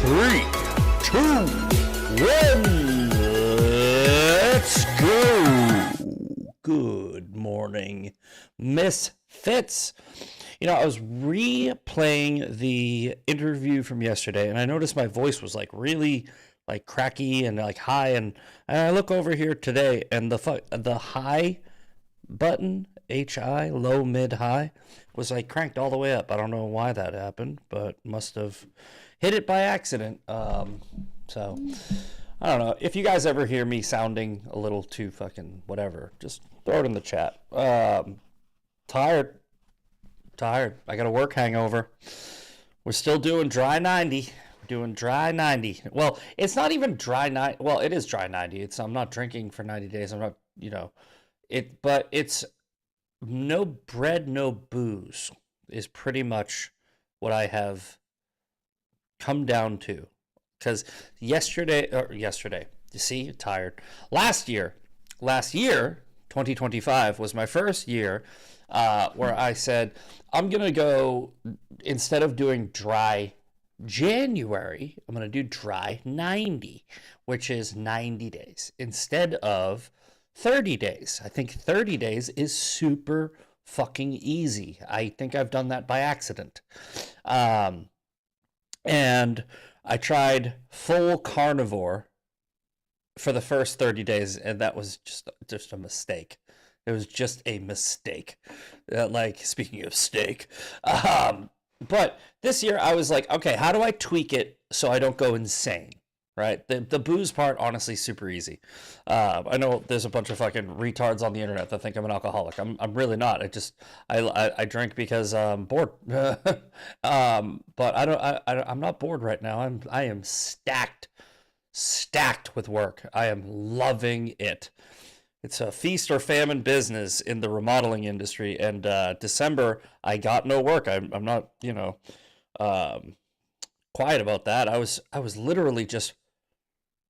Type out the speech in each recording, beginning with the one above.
3, 2, 1, let's go. Good morning, Misfits. You know, I was replaying the interview from yesterday, and I noticed my voice was like really like cracky and like high, and I look over here today, and the high button, HI, low, mid, high, was like cranked all the way up. I don't know why that happened, but must have hit it by accident. So I don't know. If you guys ever hear me sounding a little too fucking whatever, just throw it in the chat. Tired. I got a work hangover. We're still doing dry 90. We're doing dry 90. Well, it's not even dry 90. Well, it is dry 90. I'm not drinking for 90 days. I'm not, but it's no bread, no booze is pretty much what I have come down to. Because yesterday, you see, tired. Last year, 2025 was my first year where I said, I'm going to go, instead of doing dry January, I'm going to do dry 90, which is 90 days instead of 30 days. I think 30 days is super fucking easy. I think I've done that by accident. And I tried full carnivore for the first 30 days, and that was just a mistake. It was just a mistake. Like, speaking of steak. But this year I was like, okay, how do I tweak it so I don't go insane? Right? The booze part, honestly, super easy. I know there's a bunch of fucking retards on the internet that think I'm an alcoholic. I'm really not. I drink because I'm bored. But I'm not bored right now. I am stacked with work. I am loving it. It's a feast or famine business in the remodeling industry. And December, I got no work. I'm not, quiet about that. I was literally just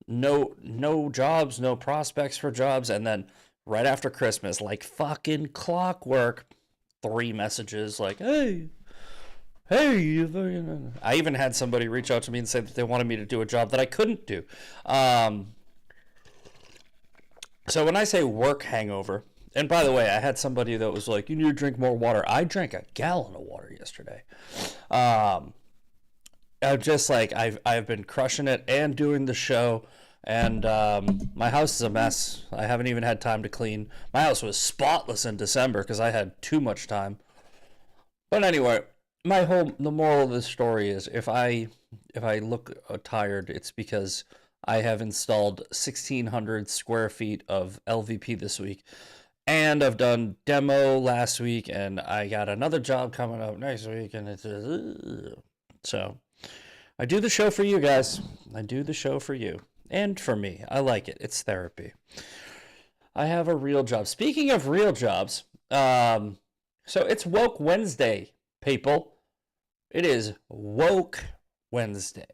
no jobs, no prospects for jobs, and then right after Christmas, like fucking clockwork, 3 messages like, hey, I even had somebody reach out to me and say that they wanted me to do a job that I couldn't do. So when I say work hangover, and by the way, I had somebody that was like, you need to drink more water. I drank a gallon of water yesterday. I'm just like, I've been crushing it and doing the show, and my house is a mess. I haven't even had time to clean. My house was spotless in December because I had too much time. But anyway, the moral of this story is if I look tired, it's because I have installed 1,600 square feet of LVP this week, and I've done demo last week, and I got another job coming up next week, and it's so. I do the show for you guys. I do the show for you and for me. I like it. It's therapy. I have a real job. Speaking of real jobs, so it's Woke Wednesday, people. It is Woke Wednesday.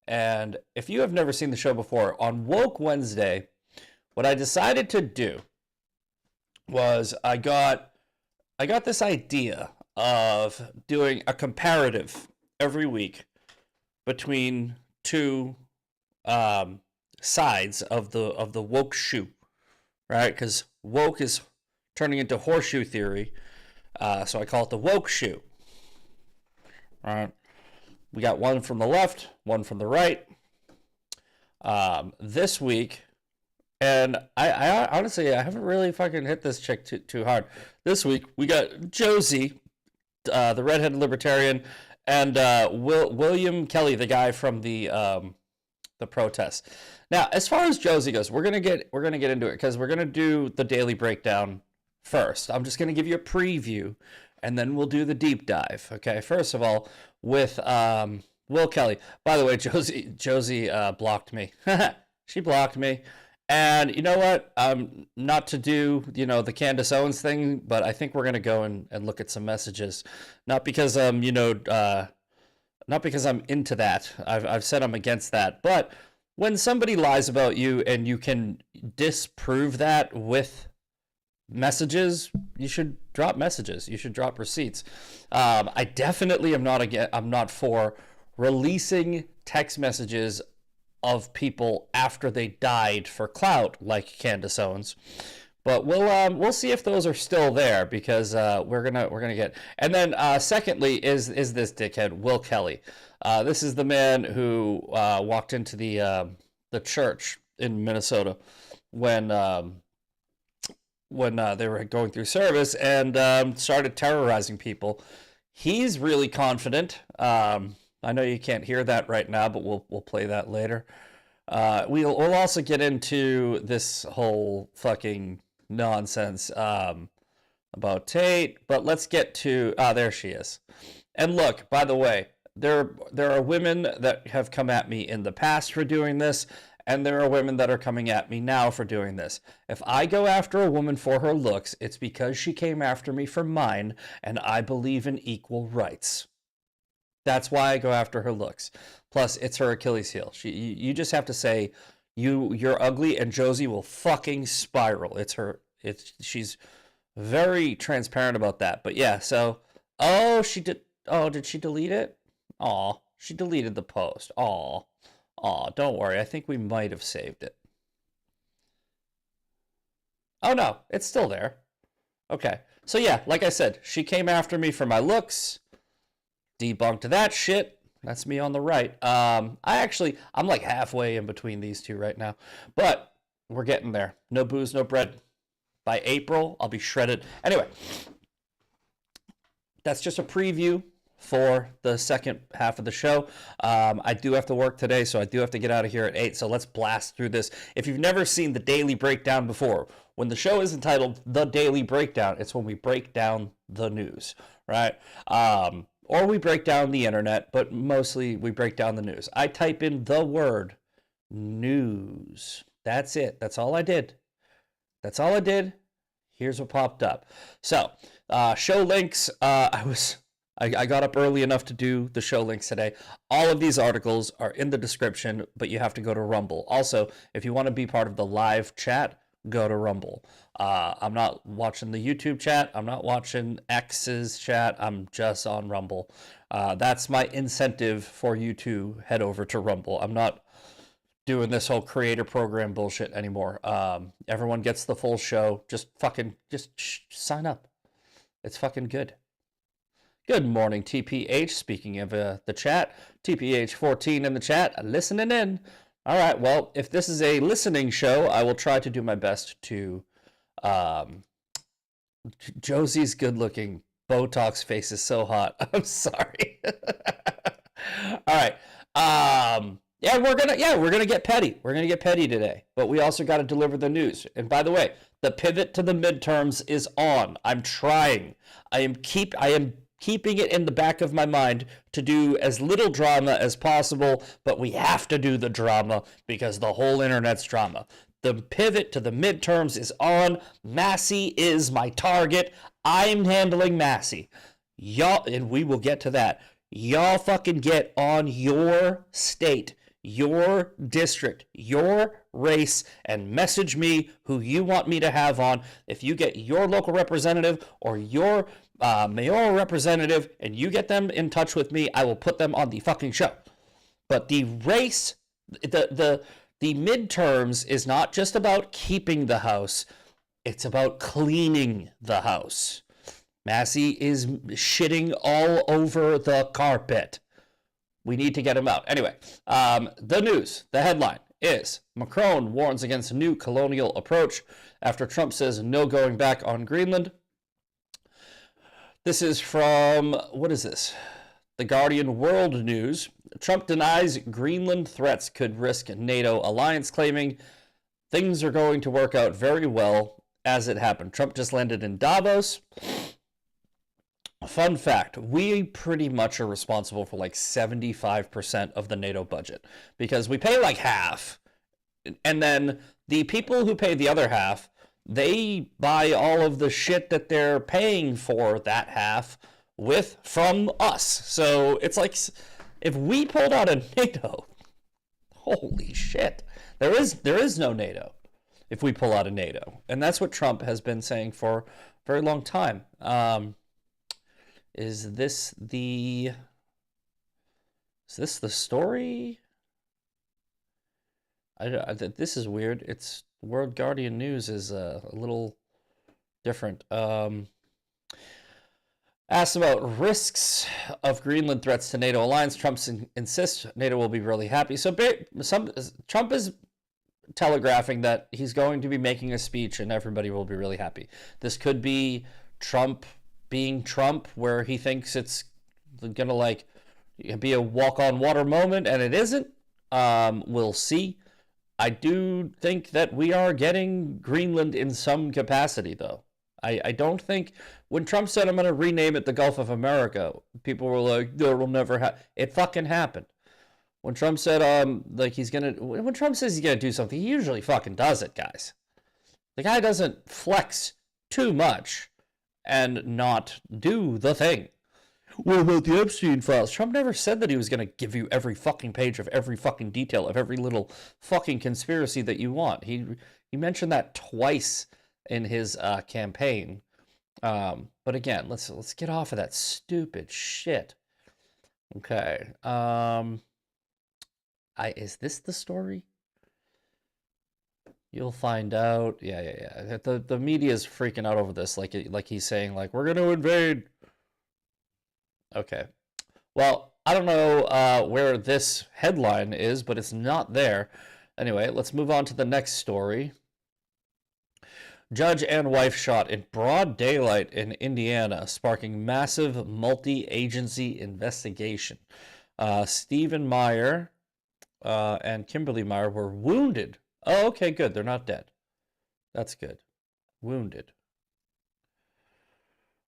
And if you have never seen the show before, on Woke Wednesday, what I decided to do was I got this idea of doing a comparative every week between two sides of the woke shoe, right? Because woke is turning into horseshoe theory, so I call it the woke shoe. All right, we got one from the left, one from the right. This week, and I honestly I haven't really fucking hit this chick too hard. This week we got Josie, the redheaded libertarian, and William Kelly, the guy from the protest. Now, as far as Josie goes, we're gonna get into it because we're gonna do the daily breakdown first. I'm just gonna give you a preview, and then we'll do the deep dive. Okay, first of all, with Will Kelly. By the way, Josie blocked me. She blocked me. And you know what? Not to do, the Candace Owens thing, but I think we're going to go and look at some messages. Not because not because I'm into that. I've said I'm against that. But when somebody lies about you and you can disprove that with messages, you should drop messages. You should drop receipts. I definitely am not for releasing text messages of people after they died for clout, like Candace Owens. But we'll see if those are still there, because we're gonna get. And then secondly is this dickhead Will Kelly. This is the man who walked into the church in Minnesota when they were going through service and started terrorizing people. He's really confident. I know you can't hear that right now, but we'll play that later. We'll also get into this whole fucking nonsense about Tate, but let's get to there she is. And look, by the way, there are women that have come at me in the past for doing this, and there are women that are coming at me now for doing this. If I go after a woman for her looks, it's because she came after me for mine, and I believe in equal rights. That's why I go after her looks. Plus, it's her Achilles heel. You just have to say, you're ugly, and Josie will fucking spiral. She's very transparent about that. But yeah, so she did. Oh, did she delete it? Aw, she deleted the post. Aw, don't worry. I think we might have saved it. Oh no, it's still there. Okay, so yeah, like I said, she came after me for my looks. Debunked that shit. That's me on the right. I'm like halfway in between these two right now, but we're getting there. No booze, no bread. By April, I'll be shredded. Anyway, that's just a preview for the second half of the show. I do have to work today, so I do have to get out of here at 8, so let's blast through this. If you've never seen the Daily Breakdown before, when the show is entitled The Daily Breakdown, it's when we break down the news, right? Or we break down the internet, but mostly we break down the news. I type in the word news. That's it. That's all I did. Here's what popped up. So, show links. I got up early enough to do the show links today. All of these articles are in the description, but you have to go to Rumble. Also, if you want to be part of the live chat, go to Rumble. I'm not watching the YouTube chat. I'm not watching X's chat. I'm just on Rumble. That's my incentive for you to head over to Rumble. I'm not doing this whole creator program bullshit anymore. Everyone gets the full show. Just sign up. It's fucking good. Good morning, TPH. Speaking of the chat, TPH14 in the chat, listening in. All right, well, if this is a listening show, I will try to do my best to... Josie's good-looking Botox face is so hot. I'm sorry. All right. We're gonna get petty. We're gonna get petty today, but we also got to deliver the news. And by the way, the pivot to the midterms is on. I'm trying. I am keeping it in the back of my mind to do as little drama as possible, but we have to do the drama because the whole internet's drama. The pivot to the midterms is on. Massey is my target. I'm handling Massey. Y'all, and we will get to that. Y'all fucking get on your state, your district, your race, and message me who you want me to have on. If you get your local representative or your mayoral representative and you get them in touch with me, I will put them on the fucking show. But the race, the midterms is not just about keeping the House, it's about cleaning the House. Massey is shitting all over the carpet. We need to get him out. Anyway, the news, the headline is Macron warns against new colonial approach after Trump says no going back on Greenland. This is from, what is this? The Guardian World News. Trump denies Greenland threats could risk NATO alliance, claiming things are going to work out very well as it happened. Trump just landed in Davos. Fun fact, we pretty much are responsible for like 75% of the NATO budget because we pay like half. And then the people who pay the other half, they buy all of the shit that they're paying for that half from us. So it's like if we pulled out of NATO, holy shit, there is no NATO if we pull out of NATO. And that's what Trump has been saying for a very long time. Is this the Is this the story? This is weird. It's World Guardian News is a little different. Asked about risks of Greenland threats to NATO alliance, Trump insists NATO will be really happy. So Trump is telegraphing that he's going to be making a speech and everybody will be really happy. This could be Trump being Trump, where he thinks it's gonna like be a walk on water moment, and it isn't. We'll see. I do think that we are getting Greenland in some capacity, though. I don't think when Trump said I'm going to rename it the Gulf of America, people were like, "There will never happen." It fucking happened. When Trump said like when Trump says he's gonna do something, he usually fucking does it, guys. The guy doesn't flex too much and not do the thing. What about the Epstein files? Trump never said that he was going to give you every fucking page of every fucking detail of every little fucking conspiracy that you want. He mentioned that twice in his campaign. But again, let's get off of that stupid shit. Okay. Is this the story? You'll find out. Yeah. The media is freaking out over this, like he's saying, like, we're going to invade. Okay. Well, I don't know where this headline is, but it's not there. Anyway, let's move on to the next story. Judge and wife shot in broad daylight in Indiana, sparking massive multi-agency investigation. Stephen Meyer and Kimberly Meyer were wounded. Oh, okay, good. They're not dead. That's good. Wounded.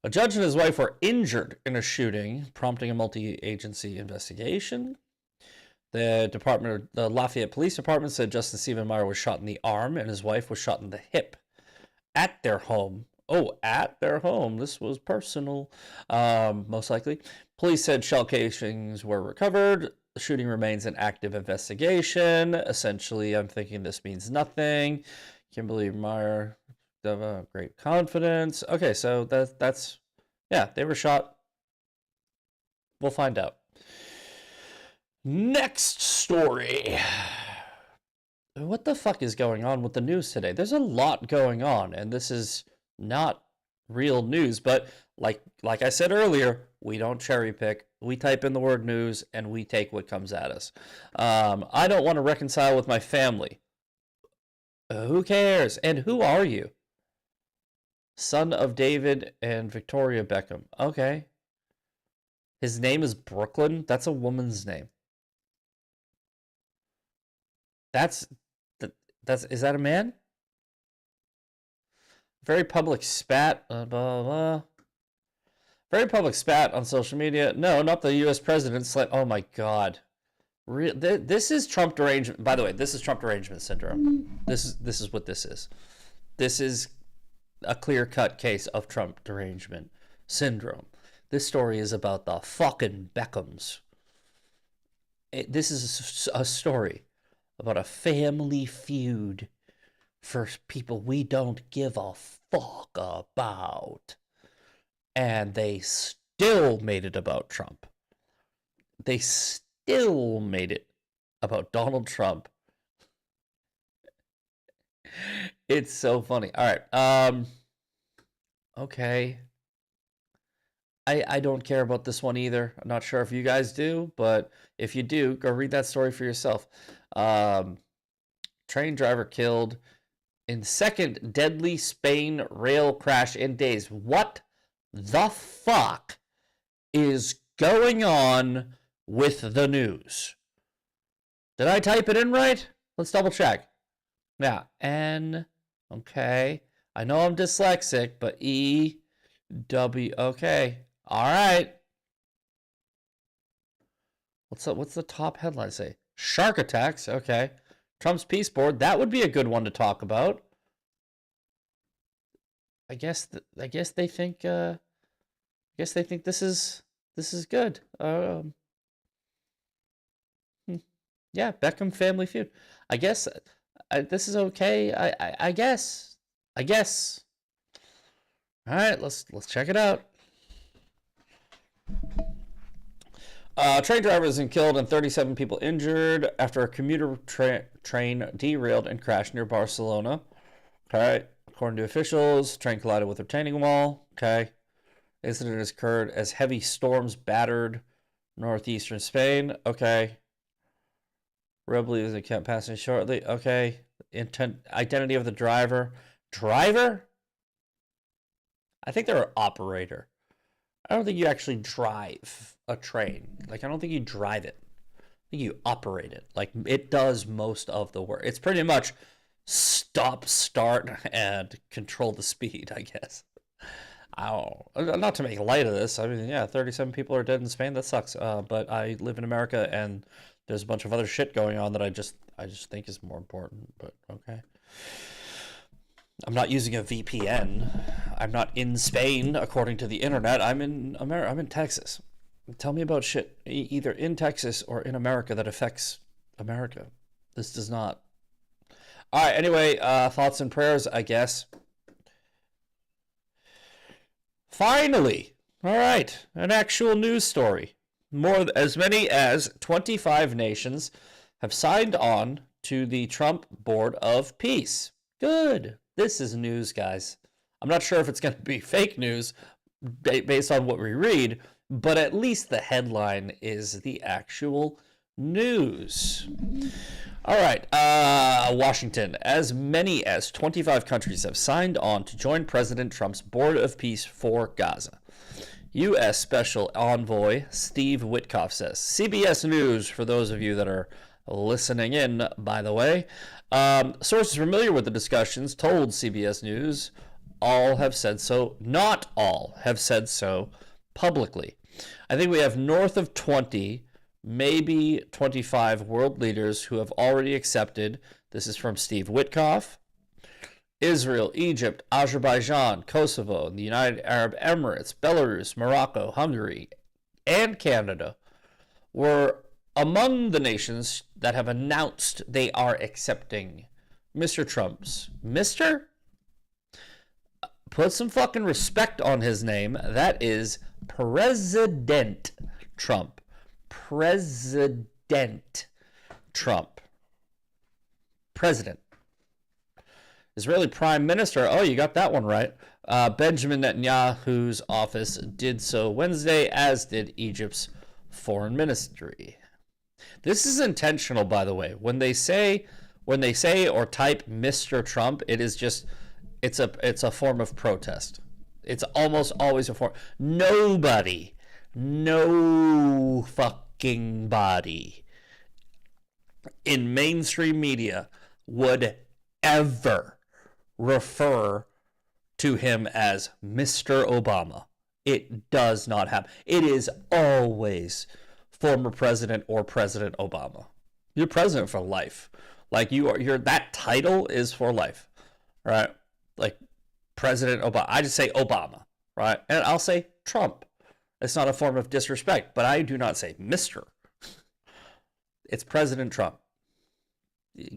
A judge and his wife were injured in a shooting, prompting a multi-agency investigation. The Lafayette Police Department said Justin Stephen Meyer was shot in the arm and his wife was shot in the hip at their home. Oh, at their home. This was personal, most likely. Police said shell casings were recovered. The shooting remains an active investigation. Essentially, I'm thinking this means nothing. Kimberly Meyer, great confidence. Okay, so that's yeah, they were shot. We'll find out. Next story. What the fuck is going on with the news today? There's a lot going on, and this is not real news, but like I said earlier, we don't cherry pick. We type in the word news and we take what comes at us. I don't want to reconcile with my family. Who cares? And who are you? Son of David and Victoria Beckham. Okay. His name is Brooklyn. That's a woman's name. Is that a man? Very public spat. Blah, blah. Very public spat on social media. No, not the U.S. president. Oh my God. This is Trump derangement. By the way, this is Trump derangement syndrome. This is what this is. This is a clear-cut case of Trump derangement syndrome. This story is about the fucking Beckhams. This is a story about a family feud for people we don't give a fuck about. And they still made it about Trump. They still made it about Donald Trump. It's so funny. All right. Okay. I don't care about this one either. I'm not sure if you guys do, but if you do, go read that story for yourself. Train driver killed in second deadly Spain rail crash in days. What the fuck is going on with the news? Did I type it in right? Let's double check. Yeah, N. Okay. I know I'm dyslexic, but E, W. Okay. All right. What's the top headline say? Shark attacks. Okay. Trump's peace board. That would be a good one to talk about. I guess they think this is good. Yeah, Beckham family feud. I guess this is okay. I guess. All right, let's check it out. Train driver was killed and 37 people injured after a commuter train derailed and crashed near Barcelona. Okay. According to officials, train collided with a retaining wall. Okay. Incident has occurred as heavy storms battered northeastern Spain. Okay. Rail believes it kept passing shortly. Okay. Identity of the driver. Driver? I think they're an operator. I don't think you actually drive a train. Like, I don't think you drive it. I think you operate it. Like, it does most of the work. It's pretty much stop, start, and control the speed, I guess. Not to make light of this. I mean, yeah, 37 people are dead in Spain. That sucks. But I live in America, and there's a bunch of other shit going on that I just think is more important. But okay. I'm not using a VPN. I'm not in Spain, according to the internet. I'm in America. I'm in Texas. Tell me about shit either in Texas or in America that affects America. This does not. All right. Anyway, thoughts and prayers, I guess. Finally, all right, an actual news story. As many as 25 nations have signed on to the Trump Board of Peace. Good. This is news, guys. I'm not sure if it's going to be fake news based on what we read, but at least the headline is the actual news. All right, Washington. As many as 25 countries have signed on to join President Trump's Board of Peace for Gaza. U.S. Special Envoy Steve Witkoff says. CBS News, for those of you that are listening in, by the way. Sources familiar with the discussions told CBS News all have said so. Not all have said so publicly. I think we have north of 20, maybe 25 world leaders who have already accepted. This is from Steve Witkoff. Israel, Egypt, Azerbaijan, Kosovo, the United Arab Emirates, Belarus, Morocco, Hungary, and Canada were among the nations that have announced they are accepting Mr. Trump's. Mr.? Put some fucking respect on his name. That is President Trump. President Trump. President. Israeli Prime Minister. Oh, you got that one right. Benjamin Netanyahu's office did so Wednesday, as did Egypt's foreign ministry. This is intentional, by the way. When they say or type Mr. Trump, it is just it's a form of protest. It's almost always a form. Nobody, no fucking body in mainstream media would ever refer to him as Mr. Obama. It does not happen. It is always former president or President Obama. You're president for life. Like you're that title is for life, right? Like President Obama. I just say Obama, right? And I'll say Trump. It's not a form of disrespect, but I do not say Mr. It's President Trump.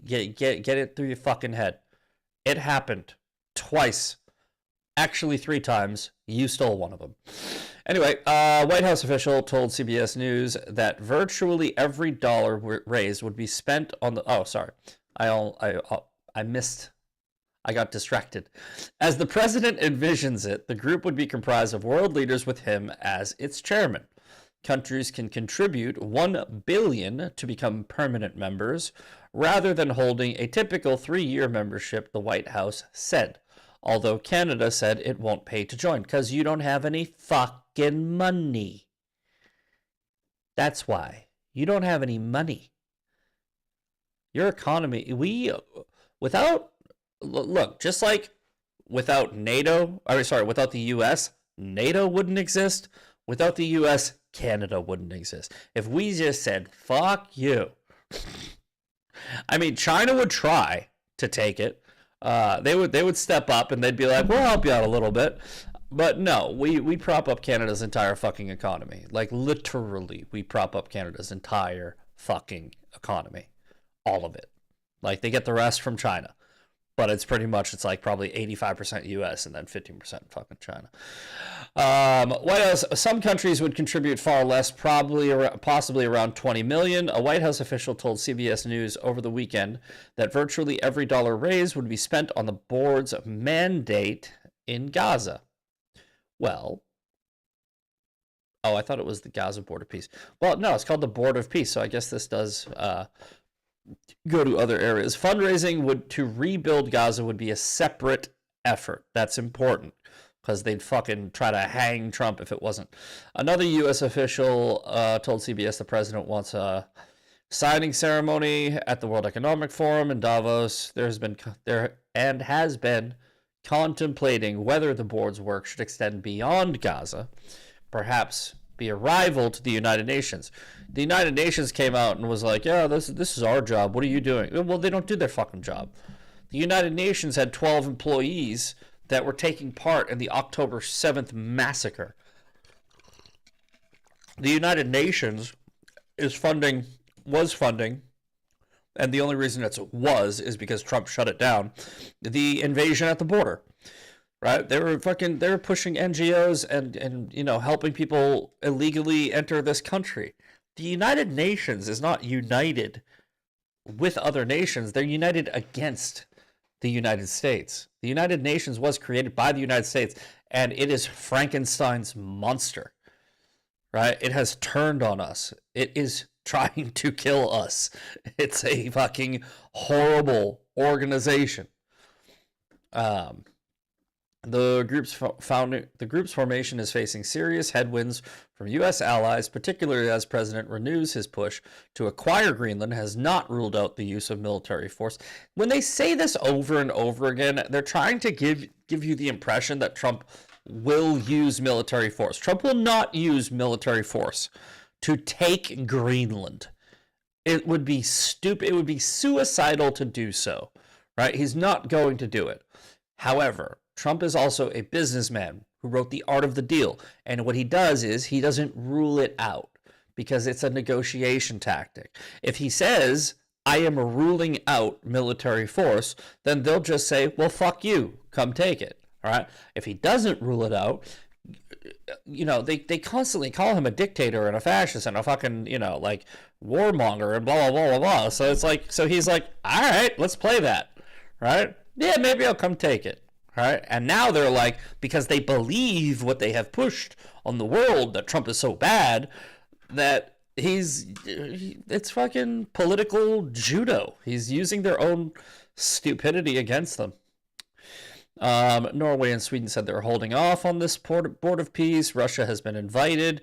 Get it through your fucking head. It happened twice. Actually 3 times. You stole one of them. Anyway, White House official told CBS News that virtually every dollar raised would be spent on the... Oh, sorry. I missed... I got distracted. As the president envisions it, the group would be comprised of world leaders with him as its chairman. Countries can contribute $1 billion to become permanent members, rather than holding a typical 3-year membership, the White House said. Although Canada said it won't pay to join, because you don't have any fucking money. That's why. You don't have any money. Your economy, look, just like without without the U.S., NATO wouldn't exist. Without the U.S., Canada wouldn't exist. If we just said, fuck you. I mean, China would try to take it. They would step up and they'd be like, we'll help you out a little bit. But no, we prop up Canada's entire fucking economy. Like, literally, we prop up Canada's entire fucking economy. All of it. Like, they get the rest from China. but it's pretty much, it's like probably 85% US and then 15% fucking China. White House, some countries would contribute far less, possibly around 20 million. A White House official told CBS News over the weekend that virtually every dollar raised would be spent on the board's mandate in Gaza. Well, oh, I thought it was the Gaza Board of Peace. Well, no, it's called the Board of Peace, so I guess this does go to other areas. Fundraising to rebuild Gaza would be a separate effort. That's important, because they'd fucking try to hang Trump if it wasn't. Another U.S. official told CBS the president wants a signing ceremony at the World Economic Forum in Davos. There has been contemplating whether the board's work should extend beyond Gaza, perhaps be a rival to the United Nations. The United Nations came out and was like, yeah, this is our job. What are you doing? Well, they don't do their fucking job. The United Nations had 12 employees that were taking part in the October 7th massacre. The United Nations was funding, and the only reason it was is because Trump shut it down, the invasion at the border. Right? They were pushing NGOs and helping people illegally enter this country. The United Nations is not united with other nations. They're united against the United States. The United Nations was created by the United States, and it is Frankenstein's monster. Right? It has turned on us. It is trying to kill us. It's a fucking horrible organization. The group's formation is facing serious headwinds from U.S. allies, particularly as President renews his push to acquire Greenland, has not ruled out the use of military force. When they say this over and over again, they're trying to give you the impression that Trump will use military force. Trump will not use military force to take Greenland. It would be stupid. It would be suicidal to do so, right? He's not going to do it. However, Trump is also a businessman who wrote The Art of the Deal. And what he does is he doesn't rule it out because it's a negotiation tactic. If he says, I am ruling out military force, then they'll just say, well, fuck you, come take it. All right. If he doesn't rule it out, they constantly call him a dictator and a fascist and a fucking, like warmonger and blah, blah, blah, blah, blah. So it's like, so he's like, all right, let's play that. Right. Yeah, maybe I'll come take it. Right? And now they're like, because they believe what they have pushed on the world, that Trump is so bad, that it's fucking political judo. He's using their own stupidity against them. Norway and Sweden said they're holding off on this board of peace. Russia has been invited,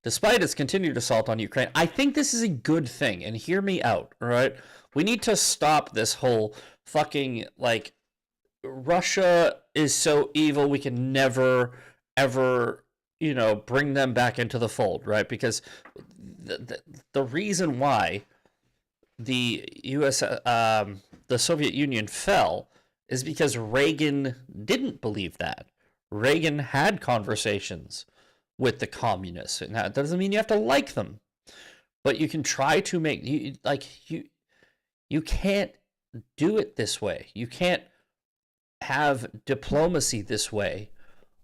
despite its continued assault on Ukraine. I think this is a good thing, and hear me out, all right? We need to stop this whole fucking, like, Russia is so evil, we can never, ever, bring them back into the fold, right? Because the reason why the the Soviet Union fell is because Reagan didn't believe that. Reagan had conversations with the communists, and that doesn't mean you have to like them, but you can try to make you can't do it this way. You can't have diplomacy this way,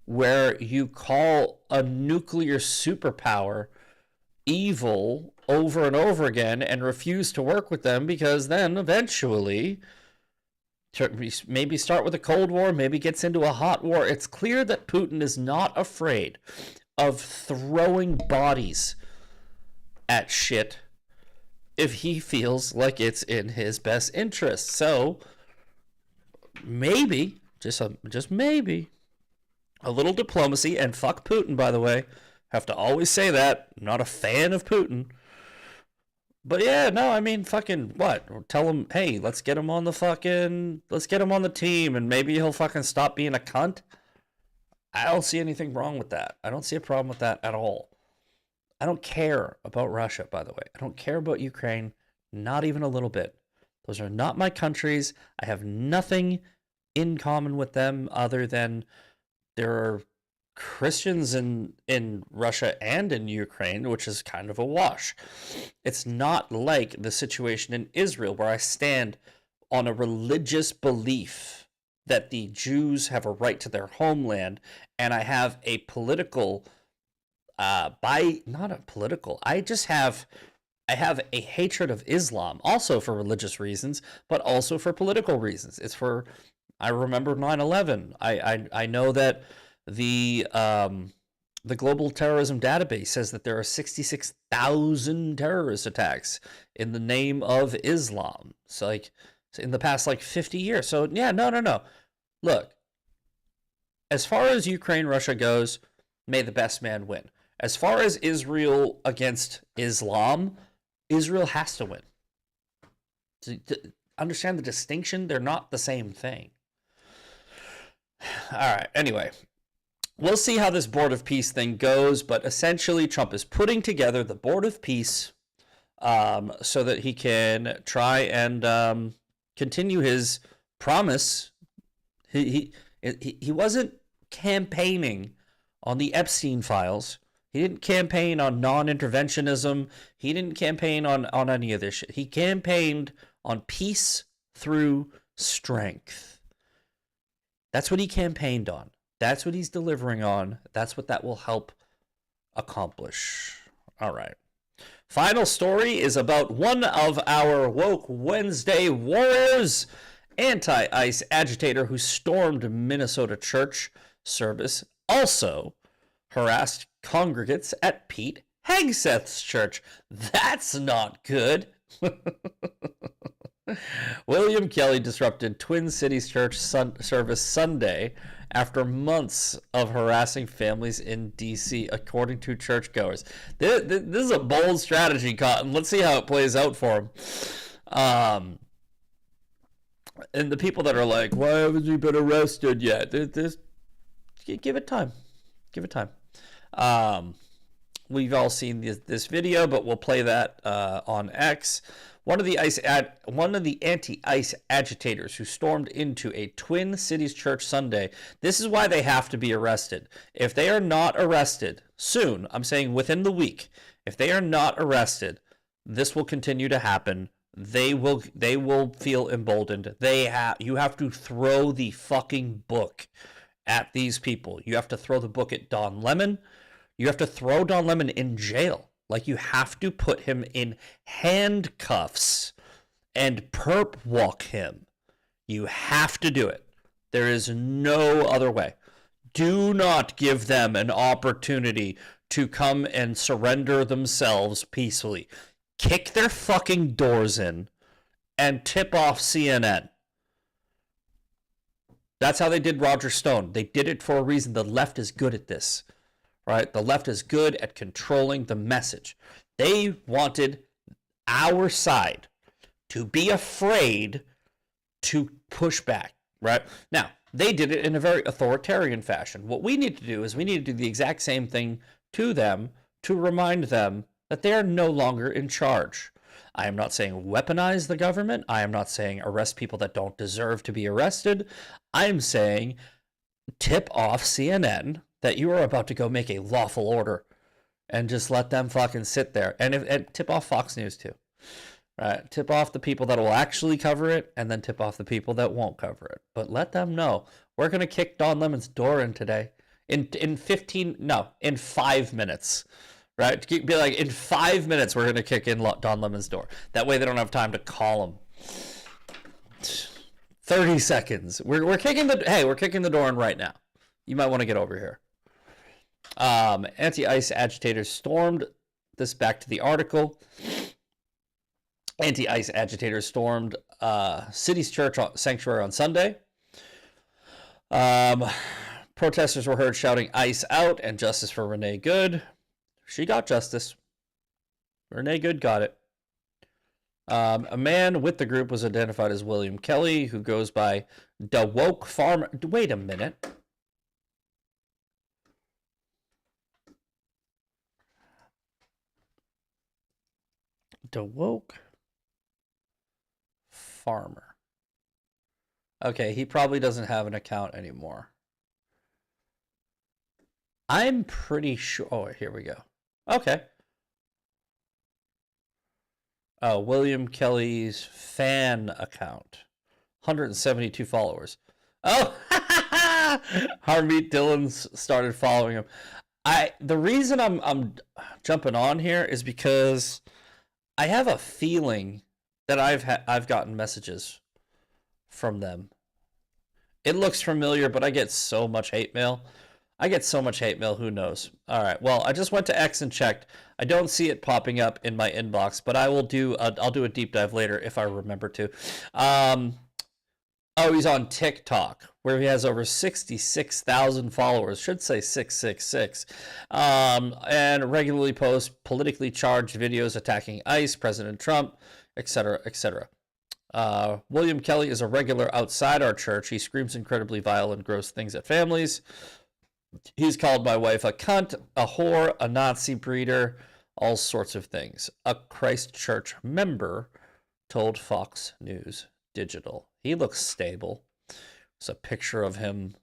where you call a nuclear superpower evil over and over again and refuse to work with them, because then eventually maybe start with a Cold War, maybe gets into a hot war. It's clear that Putin is not afraid of throwing bodies at shit if he feels like it's in his best interest. So maybe, just maybe, a little diplomacy, and fuck Putin, by the way. Have to always say that. I'm not a fan of Putin. But yeah, no, I mean, fucking what? Tell him, hey, let's get him on the team, and maybe he'll fucking stop being a cunt. I don't see anything wrong with that. I don't see a problem with that at all. I don't care about Russia, by the way. I don't care about Ukraine, not even a little bit. Those are not my countries. I have nothing in common with them other than there are Christians in Russia and in Ukraine, which is kind of a wash. It's not like the situation in Israel, where I stand on a religious belief that the Jews have a right to their homeland, and I have a political, not a political, I have a hatred of Islam, also for religious reasons, but also for political reasons. I remember 9/11. I know that the Global Terrorism Database says that there are 66,000 terrorist attacks in the name of Islam. So in the past 50 years. So yeah, no. Look, as far as Ukraine, Russia goes, may the best man win. As far as Israel against Islam, Israel has to win. To understand the distinction, they're not the same thing. All right, anyway, we'll see how this Board of Peace thing goes, but essentially Trump is putting together the Board of Peace so that he can try and continue his promise. He wasn't campaigning on the Epstein files. He didn't campaign on non-interventionism. He didn't campaign on any of this shit. He campaigned on peace through strength. That's what he campaigned on. That's what he's delivering on. That's what that will help accomplish. All right. Final story is about one of our Woke Wednesday warriors, anti-ICE agitator who stormed Minnesota church service, also harassed congregants at Pete Hegseth's church. That's not good. William Kelly disrupted Twin Cities Church service Sunday after months of harassing families in D.C., according to churchgoers. This is a bold strategy, Cotton. Let's see how it plays out for him. And the people that are like, why haven't you been arrested yet? Give it time. Give it time. We've all seen this video, but we'll play that on X. One of the anti-ICE agitators who stormed into a Twin Cities church Sunday. This is why they have to be arrested. If they are not arrested soon, I'm saying within the week, if they are not arrested, this will continue to happen. They will feel emboldened. You have to throw the fucking book at these people. You have to throw the book at Don Lemon. You have to throw Don Lemon in jail. You have to put him in handcuffs and perp walk him. You have to do it. There is no other way. Do not give them an opportunity to come and surrender themselves peacefully. Kick their fucking doors in and tip off CNN. That's how they did Roger Stone. They did it for a reason. The left is good at this. Right? The left is good at controlling the message. They wanted our side to be afraid to push back, right? Now, they did it in a very authoritarian fashion. What we need to do is we need to do the exact same thing to them to remind them that they are no longer in charge. I am not saying weaponize the government. I am not saying arrest people that don't deserve to be arrested. I am saying tip off CNN that you are about to go make a lawful order and just let them fucking sit there. And tip off Fox News too. Right? Tip off the people that will actually cover it and then tip off the people that won't cover it. But let them know we're going to kick Don Lemon's door in today. In 5 minutes. Right? Be like, in 5 minutes we're going to kick in Don Lemon's door. That way they don't have time to call him. 30 seconds. We're kicking the door in right now. You might want to get over here. Anti-ICE agitators stormed, this back to the article. Anti-ICE agitators stormed City's Church Sanctuary on Sunday. Protesters were heard shouting ICE out and justice for Renee Good. She got justice. Renee Good got it. A man with the group was identified as William Kelly, who goes by the Woke Farmer. Wait a minute. The Woke Farmer. Okay, he probably doesn't have an account anymore. I'm pretty sure. Oh, here we go. Okay. Oh, William Kelly's fan account. 172 followers. Oh, Harmeet Dillon's started following him. The reason I'm jumping on here is because I have a feeling that I've gotten messages from them. It looks familiar, but I get so much hate mail. Who knows? All right. Well, I just went to X and checked. I don't see it popping up in my inbox, but I'll do a deep dive later if I remember to. Oh, he's on TikTok, where he has over 66,000 followers. Should say 666. And regularly posts politically charged videos attacking ICE, President Trump, etc., etc. William Kelly is a regular outside our church. He screams incredibly vile and gross things at families. He's called my wife a cunt, a whore, a Nazi breeder, all sorts of things. A Christchurch member told Fox News Digital. He looks stable. There's a picture of him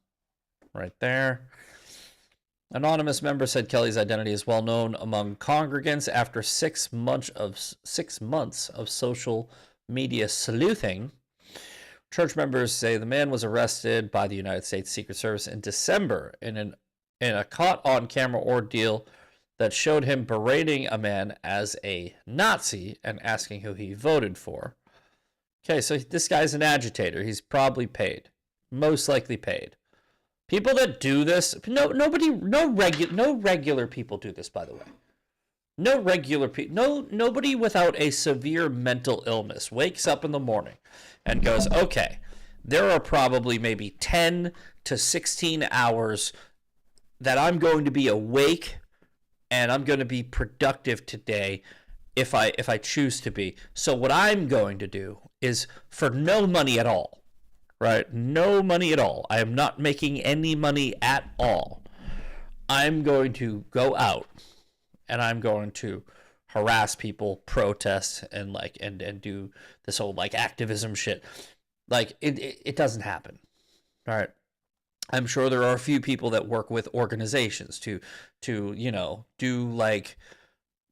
right there. Anonymous member said Kelly's identity is well known among congregants after 6 months of social media sleuthing. Church members say the man was arrested by the United States Secret Service in December in a caught-on-camera ordeal that showed him berating a man as a Nazi and asking who he voted for. Okay, so this guy's an agitator. He's probably paid, most likely paid. People that do this, no regular people do this, by the way. Nobody without a severe mental illness wakes up in the morning and goes, okay, there are probably maybe 10 to 16 hours that I'm going to be awake and I'm going to be productive today if I choose to be. So what I'm going to do is, for no money at all, right? No money at all. I am not making any money at all. I'm going to go out and I'm going to harass people, protest, and do this whole activism shit. It doesn't happen. All right. I'm sure there are a few people that work with organizations to do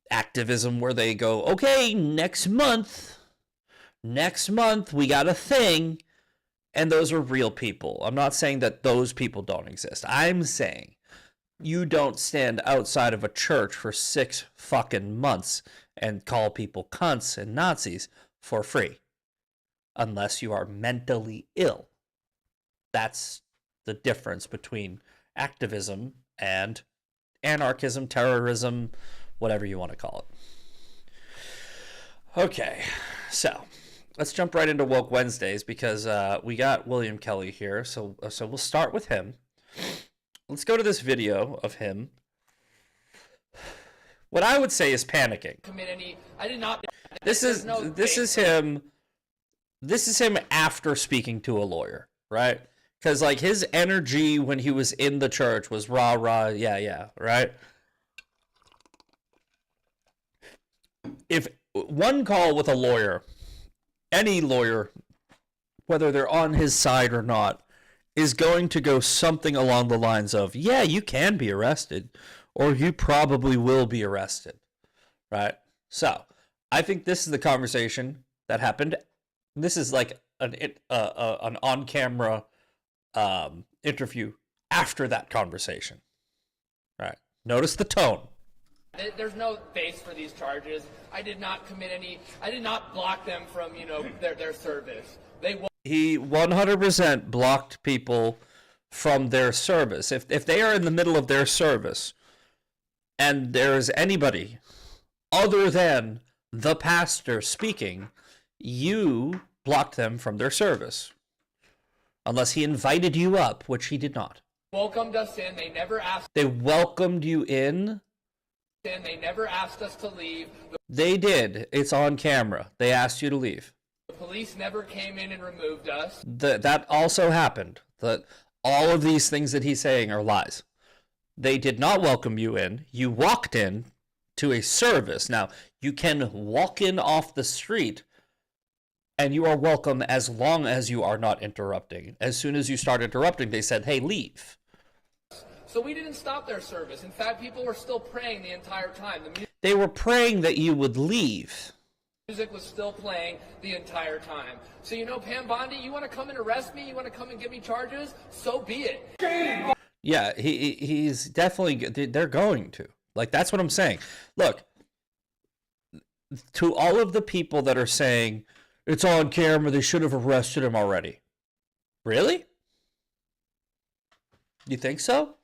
activism where they go, okay, next month we got a thing, and those are real people. I'm not saying that those people don't exist. I'm saying you don't stand outside of a church for 6 fucking months and call people cunts and Nazis for free. Unless you are mentally ill. That's the difference between activism and anarchism, terrorism, whatever you want to call it. Okay, so let's jump right into Woke Wednesdays because we got William Kelly here. So we'll start with him. Let's go to this video of him. What I would say is panicking. I did not. This is him after speaking to a lawyer, right? Because his energy when he was in the church was rah rah, yeah, right? If one call with a lawyer, any lawyer, whether they're on his side or not, is going to go something along the lines of, yeah, you can be arrested, or you probably will be arrested, right? So, I think this is the conversation that happened. This is an on-camera interview after that conversation, right? Notice the tone. There's no base for these charges. I did not block them from, their service. He 100% blocked people from their service. If they are in the middle of their service and there's anybody other than the pastor speaking, you blocked them from their service. Unless he invited you up, which he did not. Welcomed us in. They never asked. They welcomed you in. And they never asked us to leave. They did. It's on camera. They asked you to leave. The police never came in and removed us. That also happened. All of these things that he's saying are lies. They did not welcome you in. You walked in to a service. Now, you can walk in off the street, and you are welcome as long as you are not interrupting. As soon as you start interrupting, they said, hey, leave. So we didn't stop their service. In fact, people were still praying the entire time. They were praying that you would leave. Music was still playing the entire time. So, Pam Bondi, you want to come and arrest me? You want to come and give me charges? So be it. Yeah, he's definitely, they're going to. Like, that's what I'm saying. Look, to all of the people that are saying, it's on camera, they should have arrested him already. Really? You think so?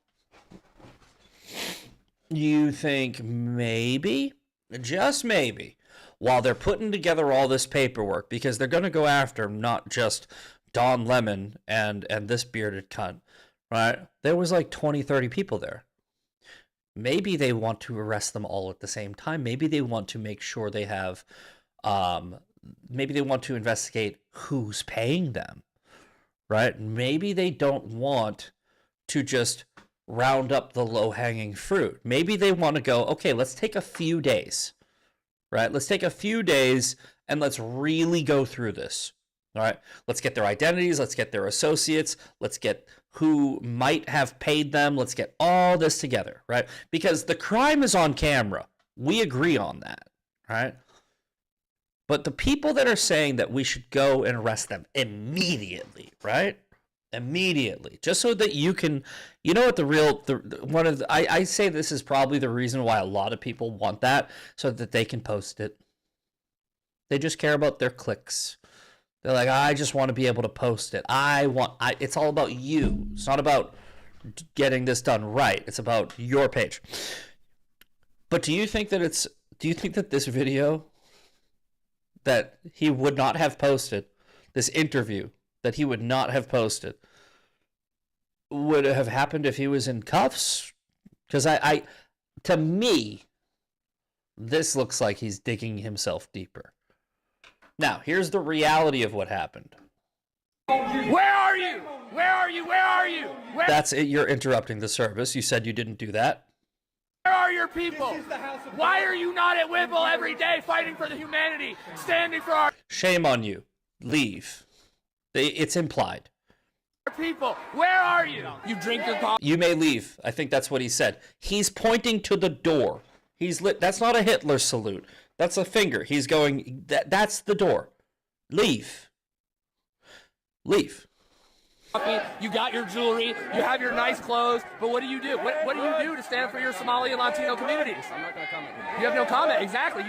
You think maybe, just maybe, while they're putting together all this paperwork, because they're going to go after not just Don Lemon and this bearded cunt, right? There was like 20, 30 people there. Maybe they want to arrest them all at the same time. Maybe they want to make sure they have, maybe they want to investigate who's paying them, right? Maybe they don't want to just round up the low-hanging fruit. Maybe they want to go, okay, let's take a few days, right? Let's take a few days and let's really go through this, all right? Let's get their identities. Let's get their associates. Let's get who might have paid them. Let's get all this together, right? Because the crime is on camera. We agree on that, right? But the people that are saying that we should go and arrest them immediately, right? Immediately, just so that you can, what I say this is probably the reason why a lot of people want that, so that they can post it. They just care about their clicks. They're like, I just want to be able to post it. It's all about you. It's not about getting this done right. It's about your page. But do you think that this video that he would not have posted, this interview that he would not have posted, would have happened if he was in cuffs? Because to me, this looks like he's digging himself deeper. Now, here's the reality of what happened. Where are you? Where are you? Where are you? That's it. You're interrupting the service. You said you didn't do that. Where are your people? Why are you not at Whipple every day fighting for the humanity, standing for our Shame on you. Leave. It's implied. people? Where are you? You drink your coffee. You may leave. I think that's what he said. He's pointing to the door. That's not a Hitler salute. That's a finger. He's going, that's the door. Leave. Leave. You got your jewelry, you have your nice clothes, but what do you do? What do you do to stand for your Somali and Latino communities? I'm not going to comment. You have no comment, exactly.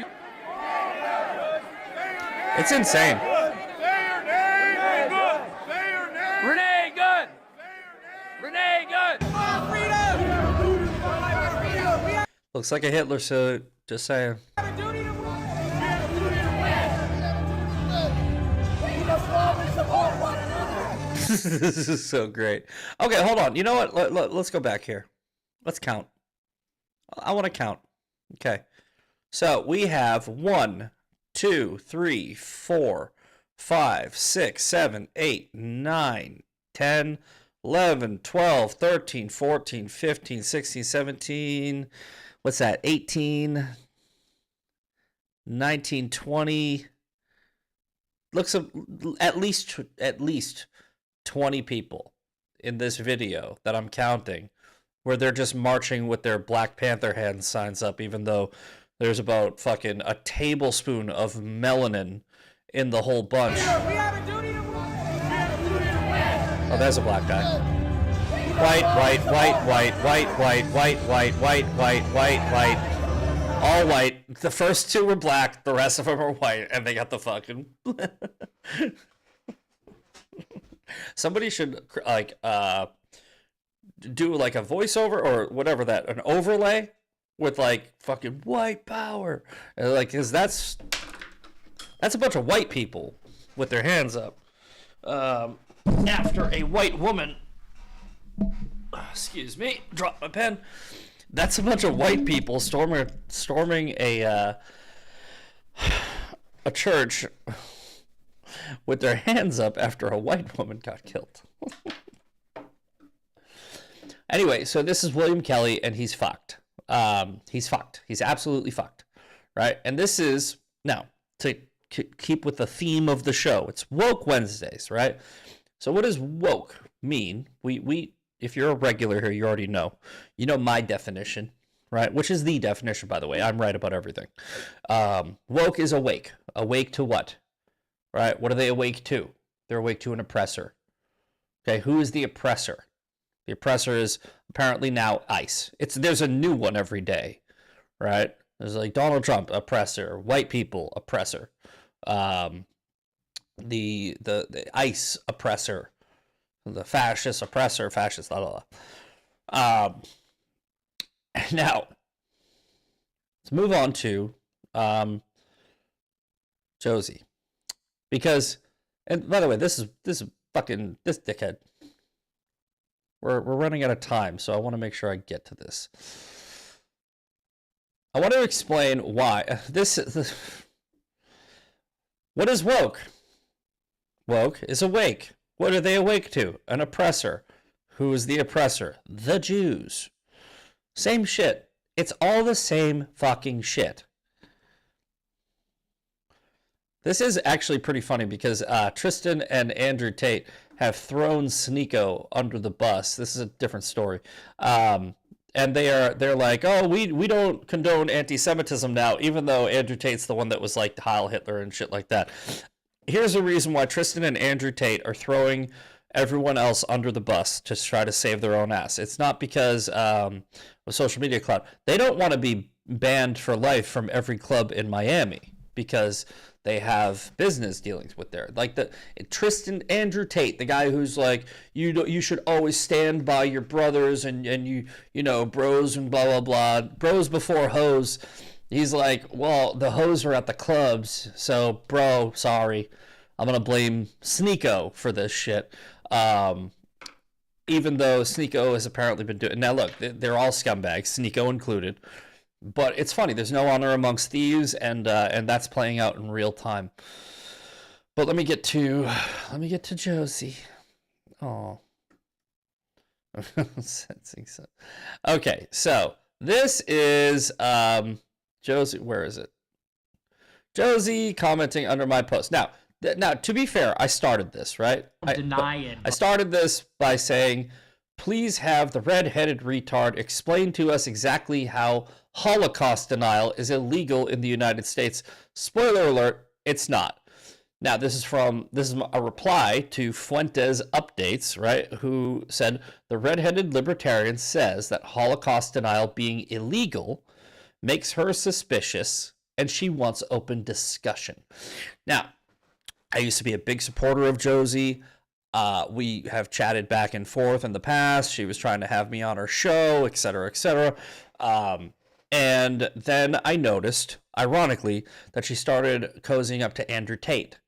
It's insane. Renee Gunn! Renee Gunn! Looks like a Hitler salute, just saying. This is so great. Okay, hold on. You know what? Let's go back here. Let's count. I want to count. Okay. So we have 1, 2, 3, 4, 5, 6, 7, 8, 9, 10, 11, 12, 13, 14, 15, 16, 17. What's that? 18, 19, 20. Looks at least 20 people in this video that I'm counting where they're just marching with their Black Panther hand signs up, even though there's about fucking a tablespoon of melanin in the whole bunch. Oh, there's a black guy. White, all white. The first two were black, the rest of them are white, and they got the fucking somebody should like do like a voiceover or whatever, that an overlay with like fucking white power, like, because that's a bunch of white people with their hands up after a white woman, excuse me, drop my pen. That's a bunch of white people storming a church with their hands up after a white woman got killed. Anyway, so this is William Kelly, and he's fucked. He's fucked. He's absolutely fucked, right? And this is, now, to keep with the theme of the show, it's Woke Wednesdays, right? So what does woke mean? We if you're a regular here, you already know. You know my definition, right? Which is the definition, by the way. I'm right about everything. Woke is awake. Awake to what? Right? What are they awake to? They're awake to an oppressor. Okay, who is the oppressor? The oppressor is apparently now ICE. There's a new one every day, right? There's like Donald Trump, oppressor. White people, oppressor. The ICE oppressor. The fascist oppressor, fascist, blah, blah, blah. Now, let's move on to Josie. Because, and by the way, this is fucking, this dickhead. We're running out of time, so I want to make sure I get to this. I want to explain why this what is woke? Woke is awake. What are they awake to? An oppressor. Who is the oppressor? The Jews. Same shit. It's all the same fucking shit. This is actually pretty funny because Tristan and Andrew Tate have thrown Sneeko under the bus. This is a different story. And they're like, oh, we don't condone anti-Semitism now, even though Andrew Tate's the one that was like Heil Hitler and shit like that. Here's a reason why Tristan and Andrew Tate are throwing everyone else under the bus to try to save their own ass. It's not because of social media clout. They don't want to be banned for life from every club in Miami because they have business dealings with there. Like Tristan Andrew Tate, the guy who's like, you should always stand by your brothers and you know, bros and blah, blah, blah. Bros before hoes. He's like, well, the hoes are at the clubs, so bro, sorry. I'm going to blame Sneeko for this shit. Even though Sneeko has apparently been doing... Now, look, they're all scumbags, Sneeko included. But it's funny, there's no honor amongst thieves, and that's playing out in real time. But let me get to Josie. Oh. Okay, so this is Josie. Where is it? Josie commenting under my post. Now, to be fair, I started this, right? I started this by saying, please have the red-headed retard explain to us exactly how Holocaust denial is illegal in the United States. Spoiler alert, it's not. Now, this is a reply to Fuentes Updates, right, who said, the red-headed libertarian says that Holocaust denial being illegal makes her suspicious, and she wants open discussion. Now, I used to be a big supporter of Josie. We have chatted back and forth in the past. She was trying to have me on her show, et cetera, et cetera. And then I noticed, ironically, that she started cozying up to Andrew Tate.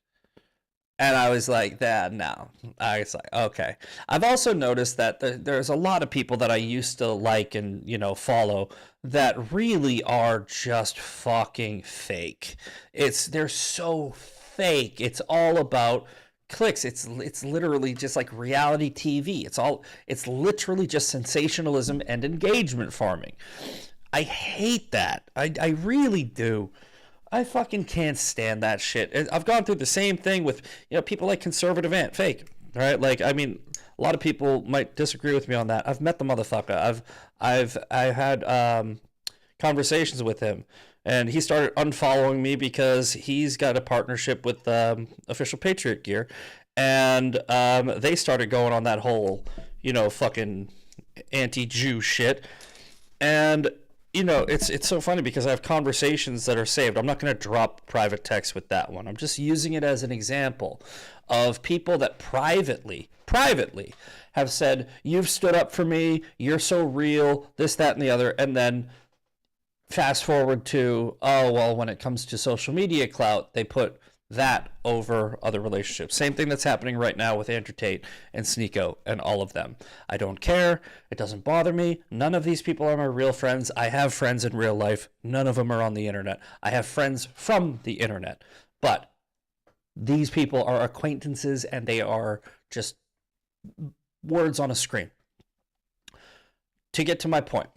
And I was like, no. I was like, okay. I've also noticed that there's a lot of people that I used to like and, follow that really are just fucking fake. They're so fake. It's all about clicks. It's literally just like reality TV. It's literally just sensationalism and engagement farming. I hate that. I really do. I fucking can't stand that shit. I've gone through the same thing with, people like Conservative Ant, fake, right? Like, I mean, a lot of people might disagree with me on that. I've met the motherfucker. I've had conversations with him, and he started unfollowing me because he's got a partnership with Official Patriot Gear, and they started going on that whole, fucking anti-Jew shit, and it's so funny because I have conversations that are saved. I'm not going to drop private text with that one. I'm just using it as an example of people that privately have said, you've stood up for me, you're so real, this, that, and the other, and then fast forward to, oh, well, when it comes to social media clout, they put that over other relationships. Same thing that's happening right now with Andrew Tate and Sneeko and all of them. I don't care. It doesn't bother me. None of these people are my real friends. I have friends in real life. None of them are on the internet. I have friends from the internet. But these people are acquaintances and they are just words on a screen. To get to my point,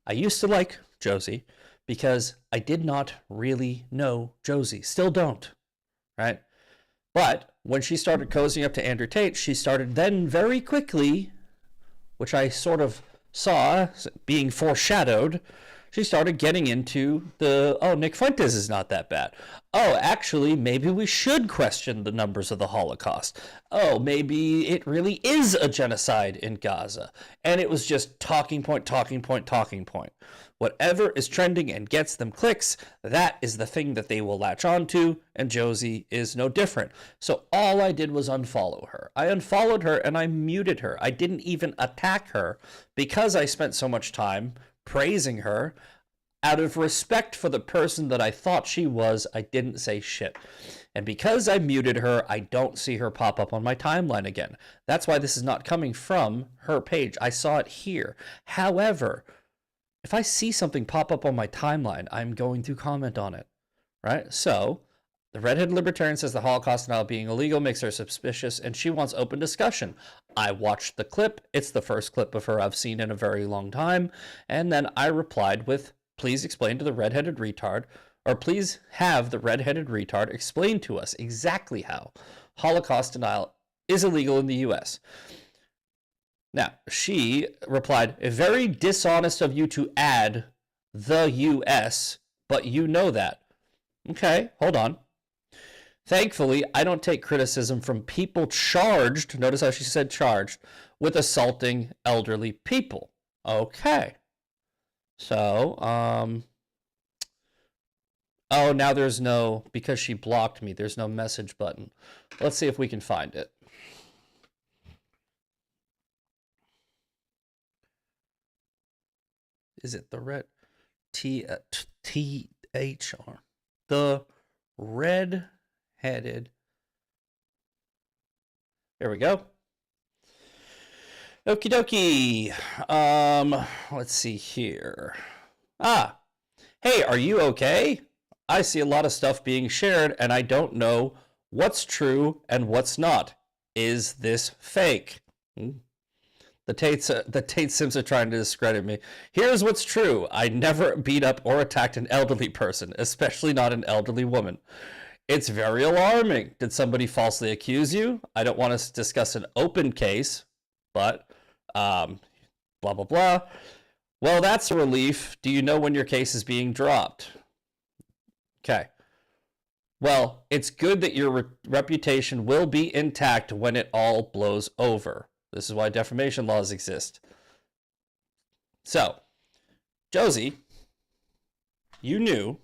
I used to like Josie because I did not really know Josie. Still don't, right? But when she started cozying up to Andrew Tate, she started then very quickly, which I sort of saw being foreshadowed, she started getting into Nick Fuentes is not that bad. Oh, actually, maybe we should question the numbers of the Holocaust. Oh, maybe it really is a genocide in Gaza. And it was just talking point, talking point, talking point. Whatever is trending and gets them clicks, that is the thing that they will latch onto, and Josie is no different. So all I did was unfollow her. I unfollowed her and I muted her. I didn't even attack her because I spent so much time praising her. Out of respect for the person that I thought she was, I didn't say shit. And because I muted her, I don't see her pop up on my timeline again. That's why this is not coming from her page. I saw it here. However, if I see something pop up on my timeline, I'm going to comment on it, right? So the redhead libertarian says the Holocaust now being illegal makes her suspicious, and she wants open discussion. I watched the clip. It's the first clip of her I've seen in a very long time. And then I replied with, please explain to the redheaded retard, or please have the redheaded retard explain to us exactly how Holocaust denial is illegal in the U.S. Now, she replied, very dishonest of you to add the U.S., but you know that. Okay, hold on. Thankfully, I don't take criticism from people charged, notice how she said charged, with assaulting elderly people. Okay. So, oh, now there's no, because she blocked me, there's no message button. Let's see if we can find it. Is it the red THR? The red-headed. There we go. Okie dokie. Let's see here. Hey, are you okay? I see a lot of stuff being shared, and I don't know what's true and what's not. Is this fake? The Tate Sims are trying to discredit me. Here's what's true. I never beat up or attacked an elderly person, especially not an elderly woman. It's very alarming. Did somebody falsely accuse you? I don't want to discuss an open case, but blah, blah, blah. Well, that's a relief. Do you know when your case is being dropped? Okay. Well, it's good that your reputation will be intact when it all blows over. This is why defamation laws exist. So, Josie, you knew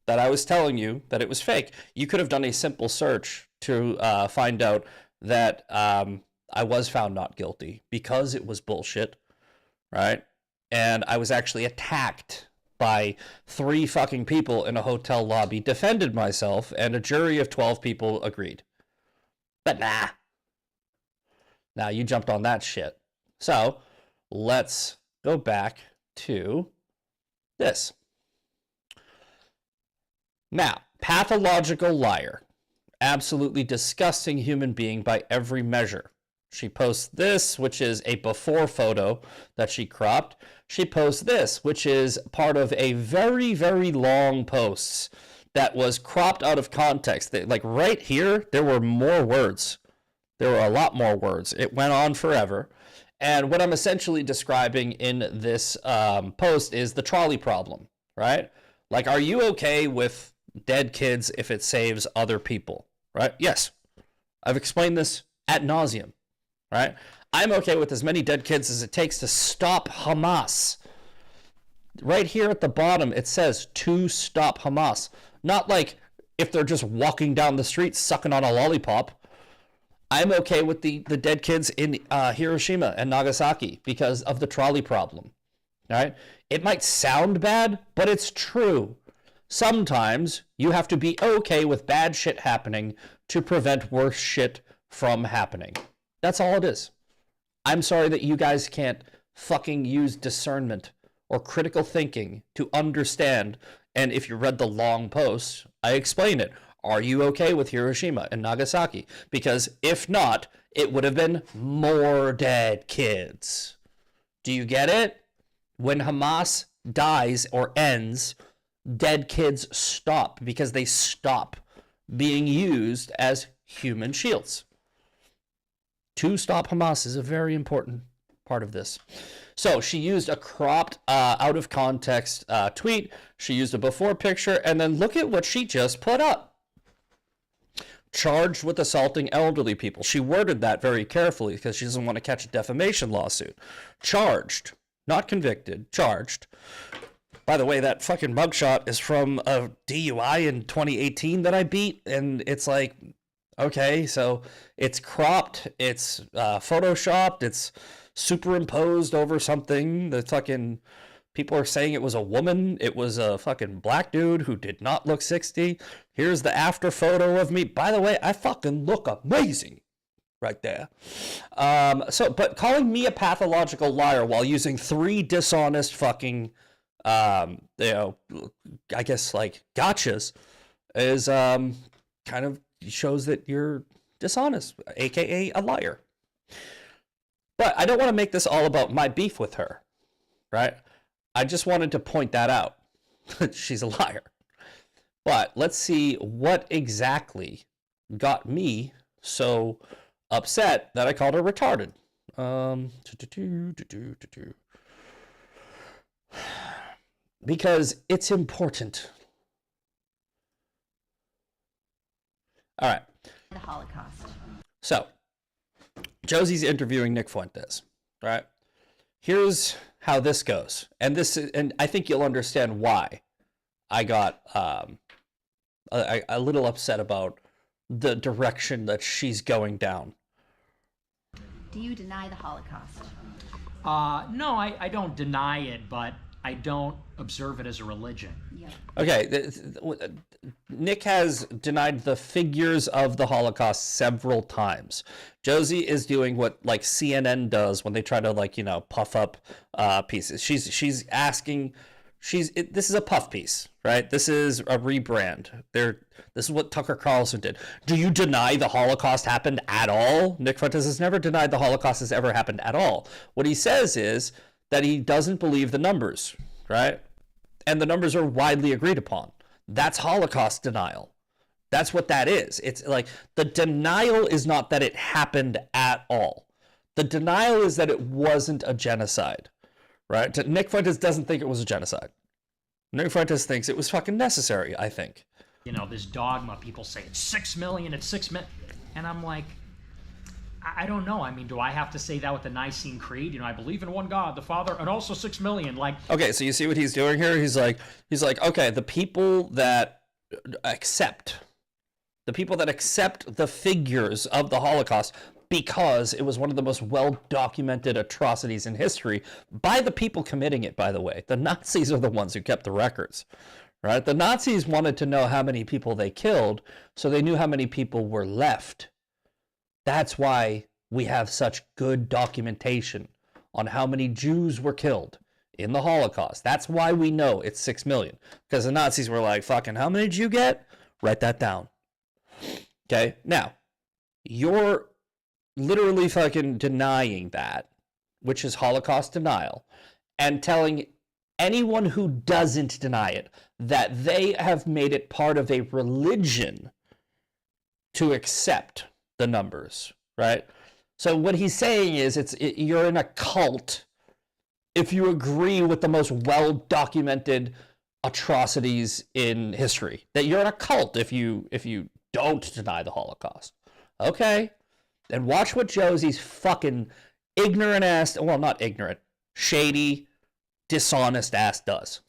that I was telling you that it was fake. You could have done a simple search to find out that I was found not guilty because it was bullshit, right? And I was actually attacked by 3 fucking people in a hotel lobby, defended myself, and a jury of 12 people agreed. But nah. Now you jumped on that shit. So let's go back to this. Now, pathological liar. Absolutely disgusting human being by every measure. She posts this, which is a before photo that she cropped. She posts this, which is part of a very, very long post that was cropped out of context. Like right here, there were more words. There were a lot more words. It went on forever. And what I'm essentially describing in this post is the trolley problem, right? Like, are you okay with dead kids if it saves other people, right? Yes. I've explained this ad nauseum, right? I'm okay with as many dead kids as it takes to stop Hamas. Right here at the bottom, it says to stop Hamas. Not like if they're just walking down the street sucking on a lollipop. I'm okay with the dead kids in Hiroshima and Nagasaki because of the trolley problem, right? It might sound bad, but it's true. Sometimes you have to be okay with bad shit happening to prevent worse shit from happening. That's all it is. I'm sorry that you guys can't fucking use discernment or critical thinking to understand. And if you read the long post, I explain it. Are you okay with Hiroshima and Nagasaki? Because if not, it would have been more dead kids. Do you get it? When Hamas dies or ends, dead kids stop because they stop being used as human shields. To stop Hamas is a very important part of this. So she used a cropped, out of context tweet. She used a before picture, and then look at what she just put up. Charged with assaulting elderly people. She worded that very carefully because she doesn't want to catch a defamation lawsuit. Charged, not convicted, charged. By the way, that fucking mugshot is from a DUI in 2018 that I beat, and it's like, okay, so it's cropped, it's photoshopped, it's superimposed over something. The fucking people are saying it was a woman. It was a fucking black dude who did not look 60. Here's the after photo of me. By the way, I fucking look amazing right there. But calling me a pathological liar while using 3 dishonest fucking, I guess like gotchas is kind of shows that you're dishonest, aka a liar. But I don't want to make this all about my beef with her, right? I just wanted to point that out. She's a liar. But let's see what exactly got me so upset that I called her retarded. Because it's important. All right. The Holocaust. So, Josie's interviewing Nick Fuentes, right? Here's how this goes. And I think you'll understand why I got a little upset about the direction that she's going down. Do you deny the Holocaust? No, I don't deny it, but I don't observe it as a religion. Yep. Okay, Nick has denied the figures of the Holocaust several times. Josie is doing what like CNN does when they try to puff up pieces. She's asking, this is a puff piece, right? This is a rebrand. This is what Tucker Carlson did. Do you deny the Holocaust happened at all? Nick Fuentes has never denied the Holocaust has ever happened at all. What he says is that he doesn't believe the numbers, right? And the numbers are widely agreed upon. That's Holocaust denial. That's what that is. It's like the denial is not that it happened at all. The denial is that it wasn't a genocide, right? Nick Fuentes doesn't think it was a genocide. Nick Fuentes thinks it was fucking necessary, I think. You know, this dogma, people say it's 6 million, it's 6 million. And I'm like, I don't know. I mean, do I have to say that with the Nicene Creed? You know, I believe in one God, the Father, and also 6 million. Like, okay, so you see what he's doing here? He's like, okay, the people that accept the figures of the Holocaust because it was one of the most well-documented atrocities in history by the people committing it, by the way. The Nazis are the ones who kept the records, right? The Nazis wanted to know how many people they killed, so they knew how many people were left. That's why we have such good documentation on how many Jews were killed in the Holocaust. That's why we know it's 6 million. Because the Nazis were like, fucking, how many did you get? Write that down. Okay, now, you're literally fucking denying that, which is Holocaust denial, and telling anyone who doesn't deny it that they have made it part of a religion to accept the numbers, right? So what he's saying is you're in a cult if you agree with the most well-documented atrocities in history. That you're in a cult if you don't deny the Holocaust. Okay, then watch what Josie's fucking ignorant ass, well, not ignorant, shady, dishonest ass does.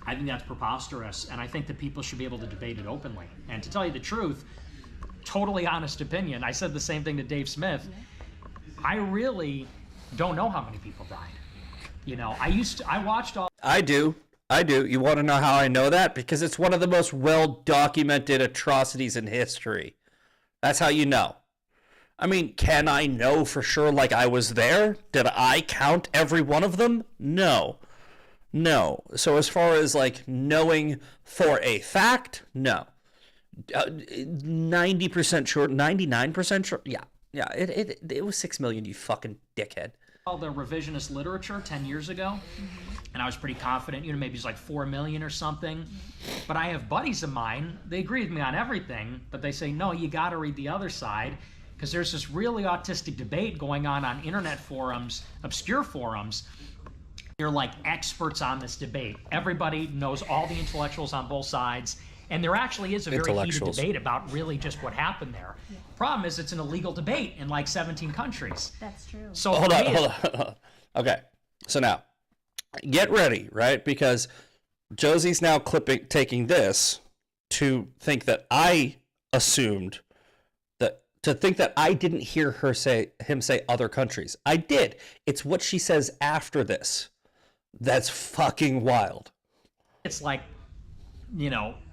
I think that's preposterous, and I think that people should be able to debate it openly. And to tell you the truth, totally honest opinion, I said the same thing to Dave Smith. I really don't know how many people died. You know, I watched all... I do. You want to know how I know that? Because it's one of the most well-documented atrocities in history. That's how you know. I mean, can I know for sure like I was there? Did I count every one of them? No. So as far as like knowing for a fact, no. 90% sure, 99% sure. Yeah. It was 6 million, you fucking dickhead. All the revisionist literature 10 years ago, and I was pretty confident, maybe it's like 4 million or something. But I have buddies of mine, they agree with me on everything, but they say, no, you got to read the other side, because there's this really autistic debate going on internet forums, obscure forums. They're like experts on this debate. Everybody knows all the intellectuals on both sides. And there actually is a very heated debate about really just what happened there. Yeah. Problem is, it's an illegal debate in like 17 countries. That's true. So hold on. Okay, so now, get ready, right? Because Josie's now taking this to think that I assumed to think that I didn't hear him say other countries. I did. It's what she says after this. That's fucking wild. It's like,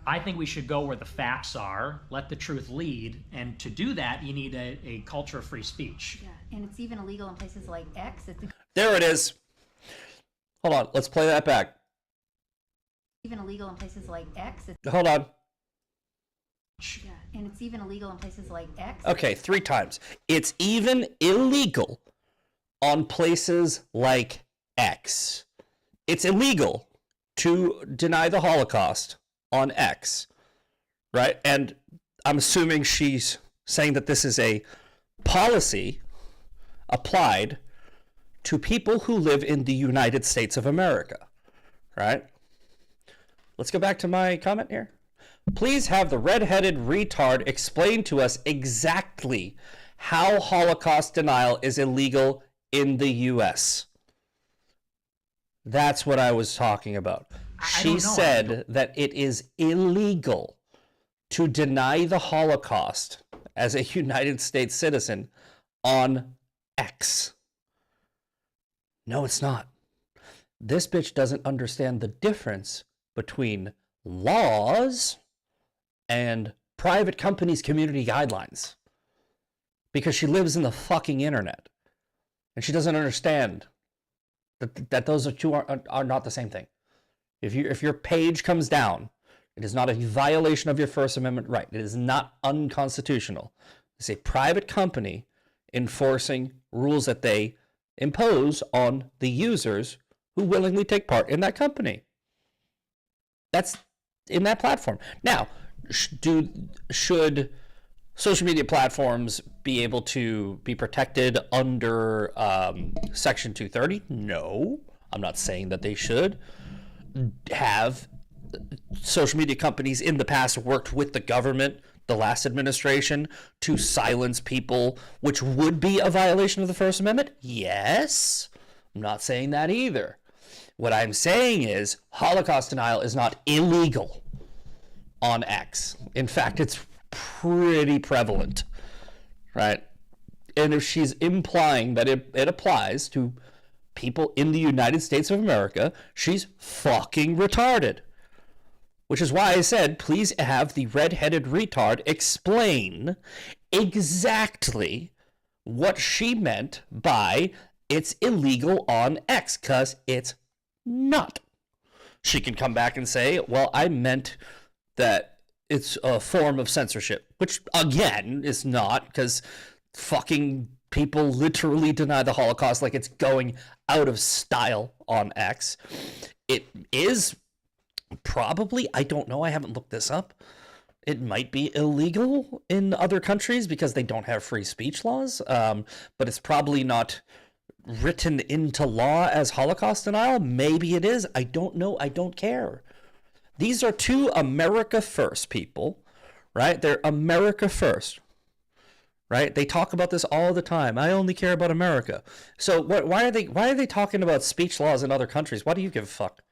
I think we should go where the facts are, let the truth lead, and to do that, you need a culture of free speech. Yeah, and it's even illegal in places like X. There it is. Hold on, let's play that back. Even illegal in places like X. Hold on. Yeah, and it's even illegal in places like X. Okay, 3 times. It's even illegal on places like X. It's illegal to deny the Holocaust on X, right? And I'm assuming she's saying that this is a policy applied to people who live in the United States of America, right? Let's go back to my comment here. Please have the red-headed retard explain to us exactly how Holocaust denial is illegal in the U.S. That's what I was talking about. She said that it is illegal to deny the Holocaust as a United States citizen on X. No, it's not. This bitch doesn't understand the difference between laws and private companies' community guidelines. Because she lives in the fucking internet. And she doesn't understand that those two are not the same thing. If your page comes down, it is not a violation of your First Amendment right. It is not unconstitutional. It's a private company enforcing rules that they impose on the users who willingly take part in that company. That's in that platform. Now, should social media platforms be able to be protected under Section 230? No, I'm not saying that they should. Have social media companies in the past worked with the government, the last administration, to silence people, which would be a violation of the First Amendment? Yes. I'm not saying that either. What I'm saying is Holocaust denial is not illegal on X. In fact, it's pretty prevalent, right? And if she's implying that it applies to people in the United States of America, she's fucking retarded. Which is why I said, please have the red-headed retard explain exactly what she meant by it's illegal on X, because it's not. She can come back and say, well, I meant that it's a form of censorship, which, again, is not, because fucking people literally deny the Holocaust like it's going out of style on X. It is probably, I don't know, I haven't looked this up. It might be illegal in other countries because they don't have free speech laws, but it's probably not written into law as Holocaust denial. Maybe it is. I don't know. I don't care. These are two America First people, right? They're America First. Right? They talk about this all the time. I only care about America. So why are they talking about speech laws in other countries? Why do you give a fuck?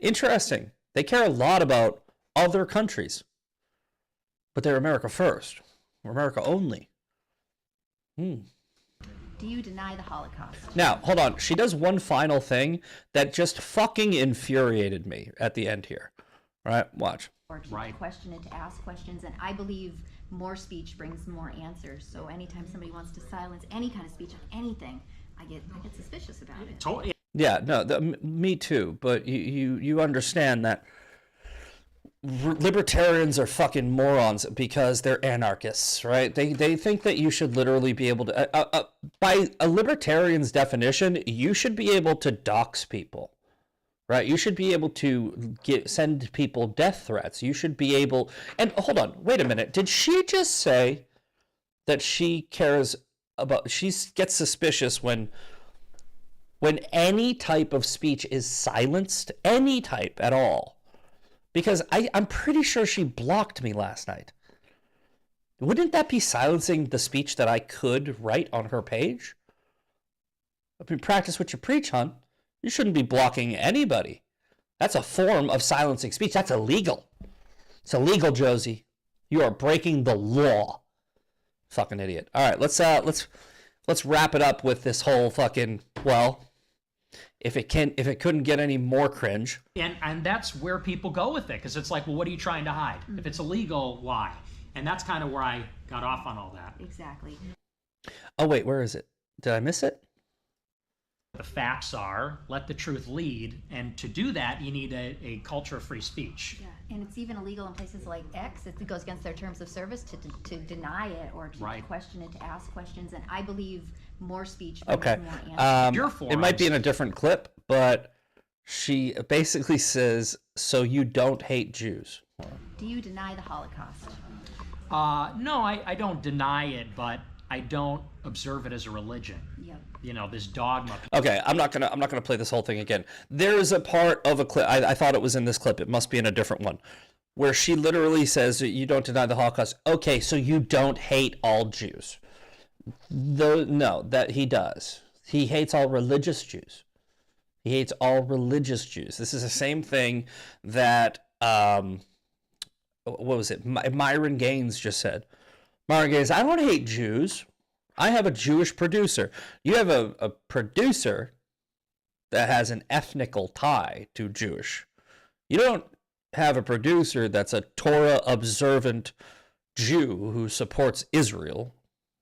Interesting. They care a lot about other countries. But they're America first. Or America only. Do you deny the Holocaust? Now, hold on. She does one final thing that just fucking infuriated me at the end here. All right? Watch. Or to question and to ask questions, and I believe more speech brings more answers. So anytime somebody wants to silence any kind of speech on anything, I get suspicious about it. Totally. Yeah, no, me too. But you understand that libertarians are fucking morons because they're anarchists, right? They think that you should literally be able to, by a libertarian's definition, you should be able to dox people. Right, you should be able to send people death threats. You should be able, and hold on, wait a minute. Did she just say that she cares about. She gets suspicious when any type of speech is silenced, any type at all. Because I'm pretty sure she blocked me last night. Wouldn't that be silencing the speech that I could write on her page? I mean, practice what you preach, hon. You shouldn't be blocking anybody. That's a form of silencing speech. That's illegal. It's illegal, Josie. You are breaking the law. Fucking idiot. All right, let's wrap it up with this whole fucking, well, if it couldn't get any more cringe. And that's where people go with it, because it's like, well, what are you trying to hide? If it's illegal, why? And that's kind of where I got off on all that. Exactly. Oh wait, where is it? Did I miss it? The facts are, let the truth lead, and to do that, you need a culture of free speech. Yeah, and it's even illegal in places like X. It goes against their terms of service to deny it or to question it, to ask questions. And I believe more speech brings more answers. It might be in a different clip, but she basically says, so you don't hate Jews. Do you deny the Holocaust? No, I don't deny it, but I don't observe it as a religion. Yep. You know, this dogma. Okay, I'm not gonna play this whole thing again. There's a part of a clip. I thought it was in this clip. It must be in a different one, where she literally says, "You don't deny the Holocaust." Okay, so you don't hate all Jews. No, that he does. He hates all religious Jews. He hates all religious Jews. This is the same thing that what was it? Myron Gaines just said. Myron Gaines, I don't hate Jews. I have a Jewish producer. You have a producer that has an ethnical tie to Jewish. You don't have a producer that's a Torah observant Jew who supports Israel.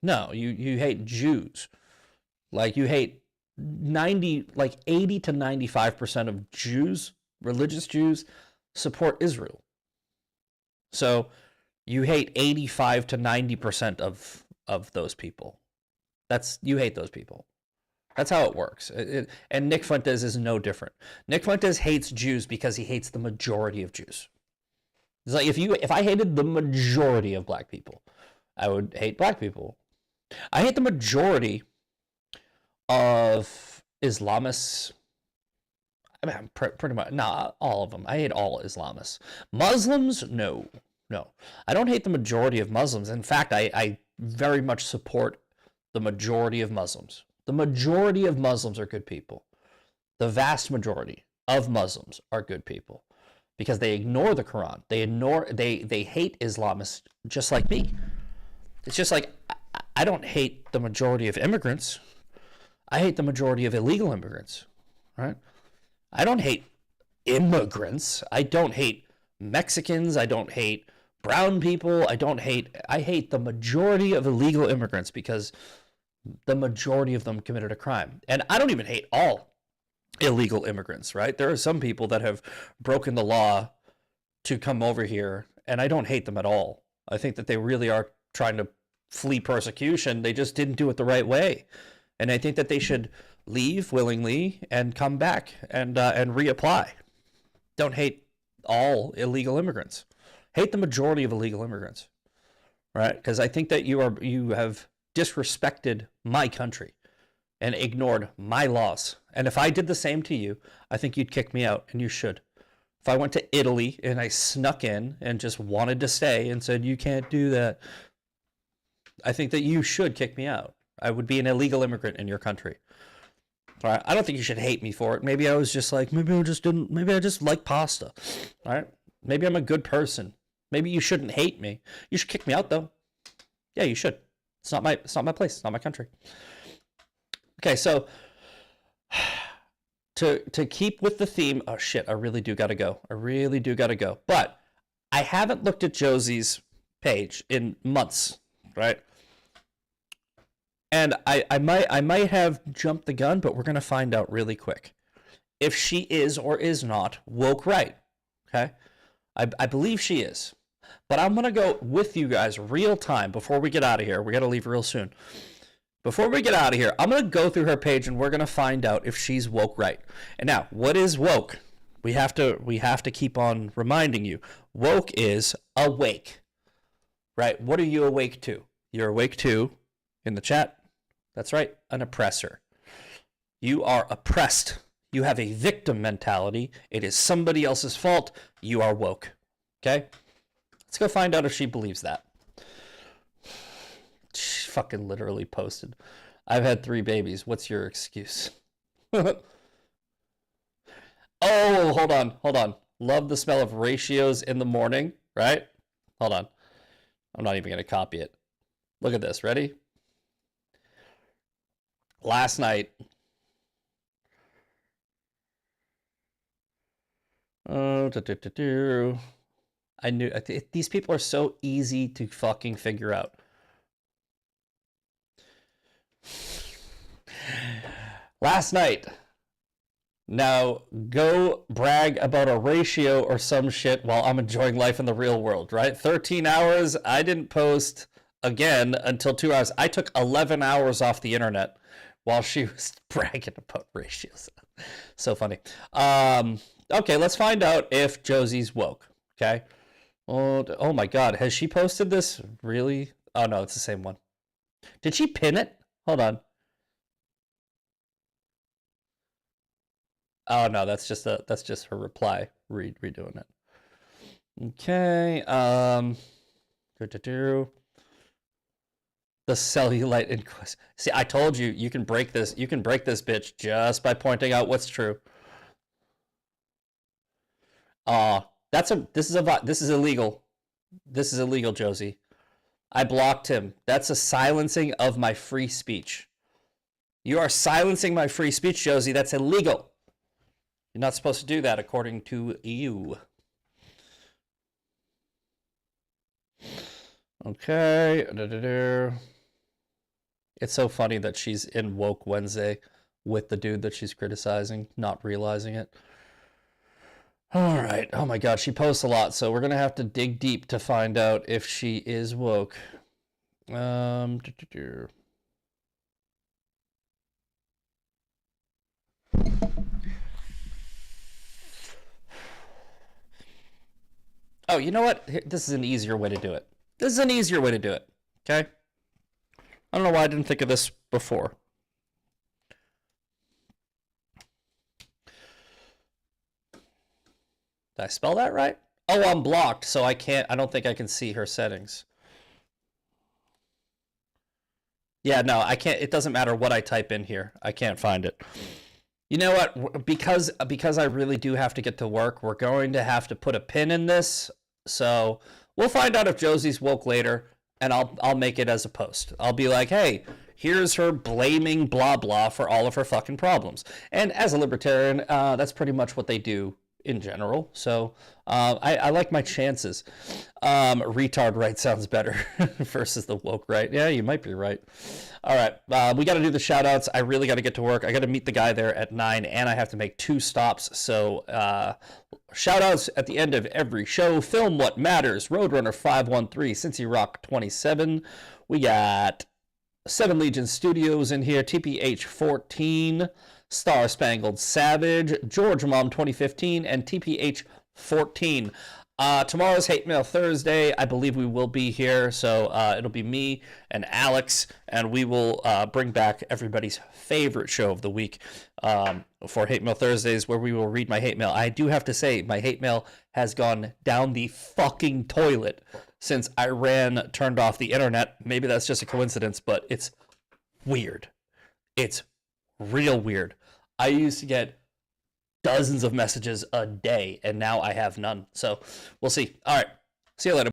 No, you hate Jews. Like you hate 80 to 95% of Jews, religious Jews, support Israel. So you hate 85 to 90% of those people. You hate those people. That's how it works. And Nick Fuentes is no different. Nick Fuentes hates Jews because he hates the majority of Jews. It's like if I hated the majority of black people, I would hate black people. I hate the majority of Islamists. I mean, pretty much, not all of them. I hate all Islamists. Muslims, no. I don't hate the majority of Muslims. In fact, I very much support the majority of Muslims. The majority of Muslims are good people. The vast majority of Muslims are good people because they ignore the Quran. They hate Islamists just like me. It's just like I don't hate the majority of immigrants. I hate the majority of illegal immigrants, right? I don't hate immigrants. I don't hate Mexicans. I don't hate brown people. I hate the majority of illegal immigrants because the majority of them committed a crime. And I don't even hate all illegal immigrants, right? There are some people that have broken the law to come over here, and I don't hate them at all. I think that they really are trying to flee persecution. They just didn't do it the right way. And I think that they should leave willingly and come back and reapply. Don't hate all illegal immigrants. Hate the majority of illegal immigrants, right? Because I think that you have disrespected my country and ignored my laws. And if I did the same to you, I think you'd kick me out, and you should. If I went to Italy and I snuck in and just wanted to stay and said, you can't do that, I think that you should kick me out. I would be an illegal immigrant in your country. All right? I don't think you should hate me for it. Maybe I was just like, maybe I just like pasta. All right? Maybe I'm a good person. Maybe you shouldn't hate me. You should kick me out, though. Yeah, you should. It's not my place. It's not my country. Okay, so to keep with the theme, oh shit, I really do gotta go. But I haven't looked at Josie's page in months, right? And I might have jumped the gun, but we're gonna find out really quick if she is or is not woke right. Okay, I believe she is. But I'm going to go with you guys real time before we get out of here. We got to leave real soon. Before we get out of here, I'm going to go through her page and we're going to find out if she's woke right. And now, what is woke? We have to keep on reminding you. Woke is awake. Right? What are you awake to? You're awake too. In the chat. That's right. An oppressor. You are oppressed. You have a victim mentality. It is somebody else's fault. You are woke. Okay? Let's go find out if she believes that. She fucking literally posted. I've had 3 babies. What's your excuse? Oh, hold on. Love the smell of ratios in the morning, right? Hold on. I'm not even going to copy it. Look at this. Ready? Last night. I knew these people are so easy to fucking figure out. Last night. Now, go brag about a ratio or some shit while I'm enjoying life in the real world, right? 13 hours. I didn't post again until 2 hours. I took 11 hours off the internet while she was bragging about ratios. So funny. Okay, let's find out if Josie's woke. Okay. Oh my God. Has she posted this? Really? Oh no, it's the same one. Did she pin it? Hold on. Oh no, that's just her reply. Redoing it. Okay. The cellulite inquest. See, I told you, you can break this. You can break this bitch just by pointing out what's true. This is illegal. This is illegal, Josie. I blocked him. That's a silencing of my free speech. You are silencing my free speech, Josie. That's illegal. You're not supposed to do that according to you. Okay. It's so funny that she's in Woke Wednesday with the dude that she's criticizing, not realizing it. All right. Oh my God, she posts a lot, so we're gonna have to dig deep to find out if she is woke. Oh, you know what? This is an easier way to do it. Okay? I don't know why I didn't think of this before. Did I spell that right? Oh, I'm blocked, so I don't think I can see her settings. Yeah, no, I can't. It doesn't matter what I type in here. I can't find it. You know what? Because I really do have to get to work, we're going to have to put a pin in this. So we'll find out if Josie's woke later, and I'll make it as a post. I'll be like, hey, here's her blaming blah blah for all of her fucking problems. And as a libertarian, that's pretty much what they do in general. So I like my chances. Retard right sounds better versus the woke right. Yeah, you might be right. All right, we got to do the shout outs. I really got to get to work. I got to meet the guy there at 9, and I have to make 2 stops. So shout outs at the end of every show. Film What Matters, Roadrunner 513, Cincy Rock 27. We got 7 Legion Studios in here, TPH 14, Star Spangled Savage, George Mom 2015, and TPH 14. Tomorrow's Hate Mail Thursday. I believe we will be here, so it'll be me and Alex, and we will bring back everybody's favorite show of the week for Hate Mail Thursdays, where we will read my hate mail. I do have to say, my hate mail has gone down the fucking toilet since Iran turned off the internet. Maybe that's just a coincidence, but it's weird. It's real weird. I used to get dozens of messages a day, and now I have none. So we'll see. All right. See you later.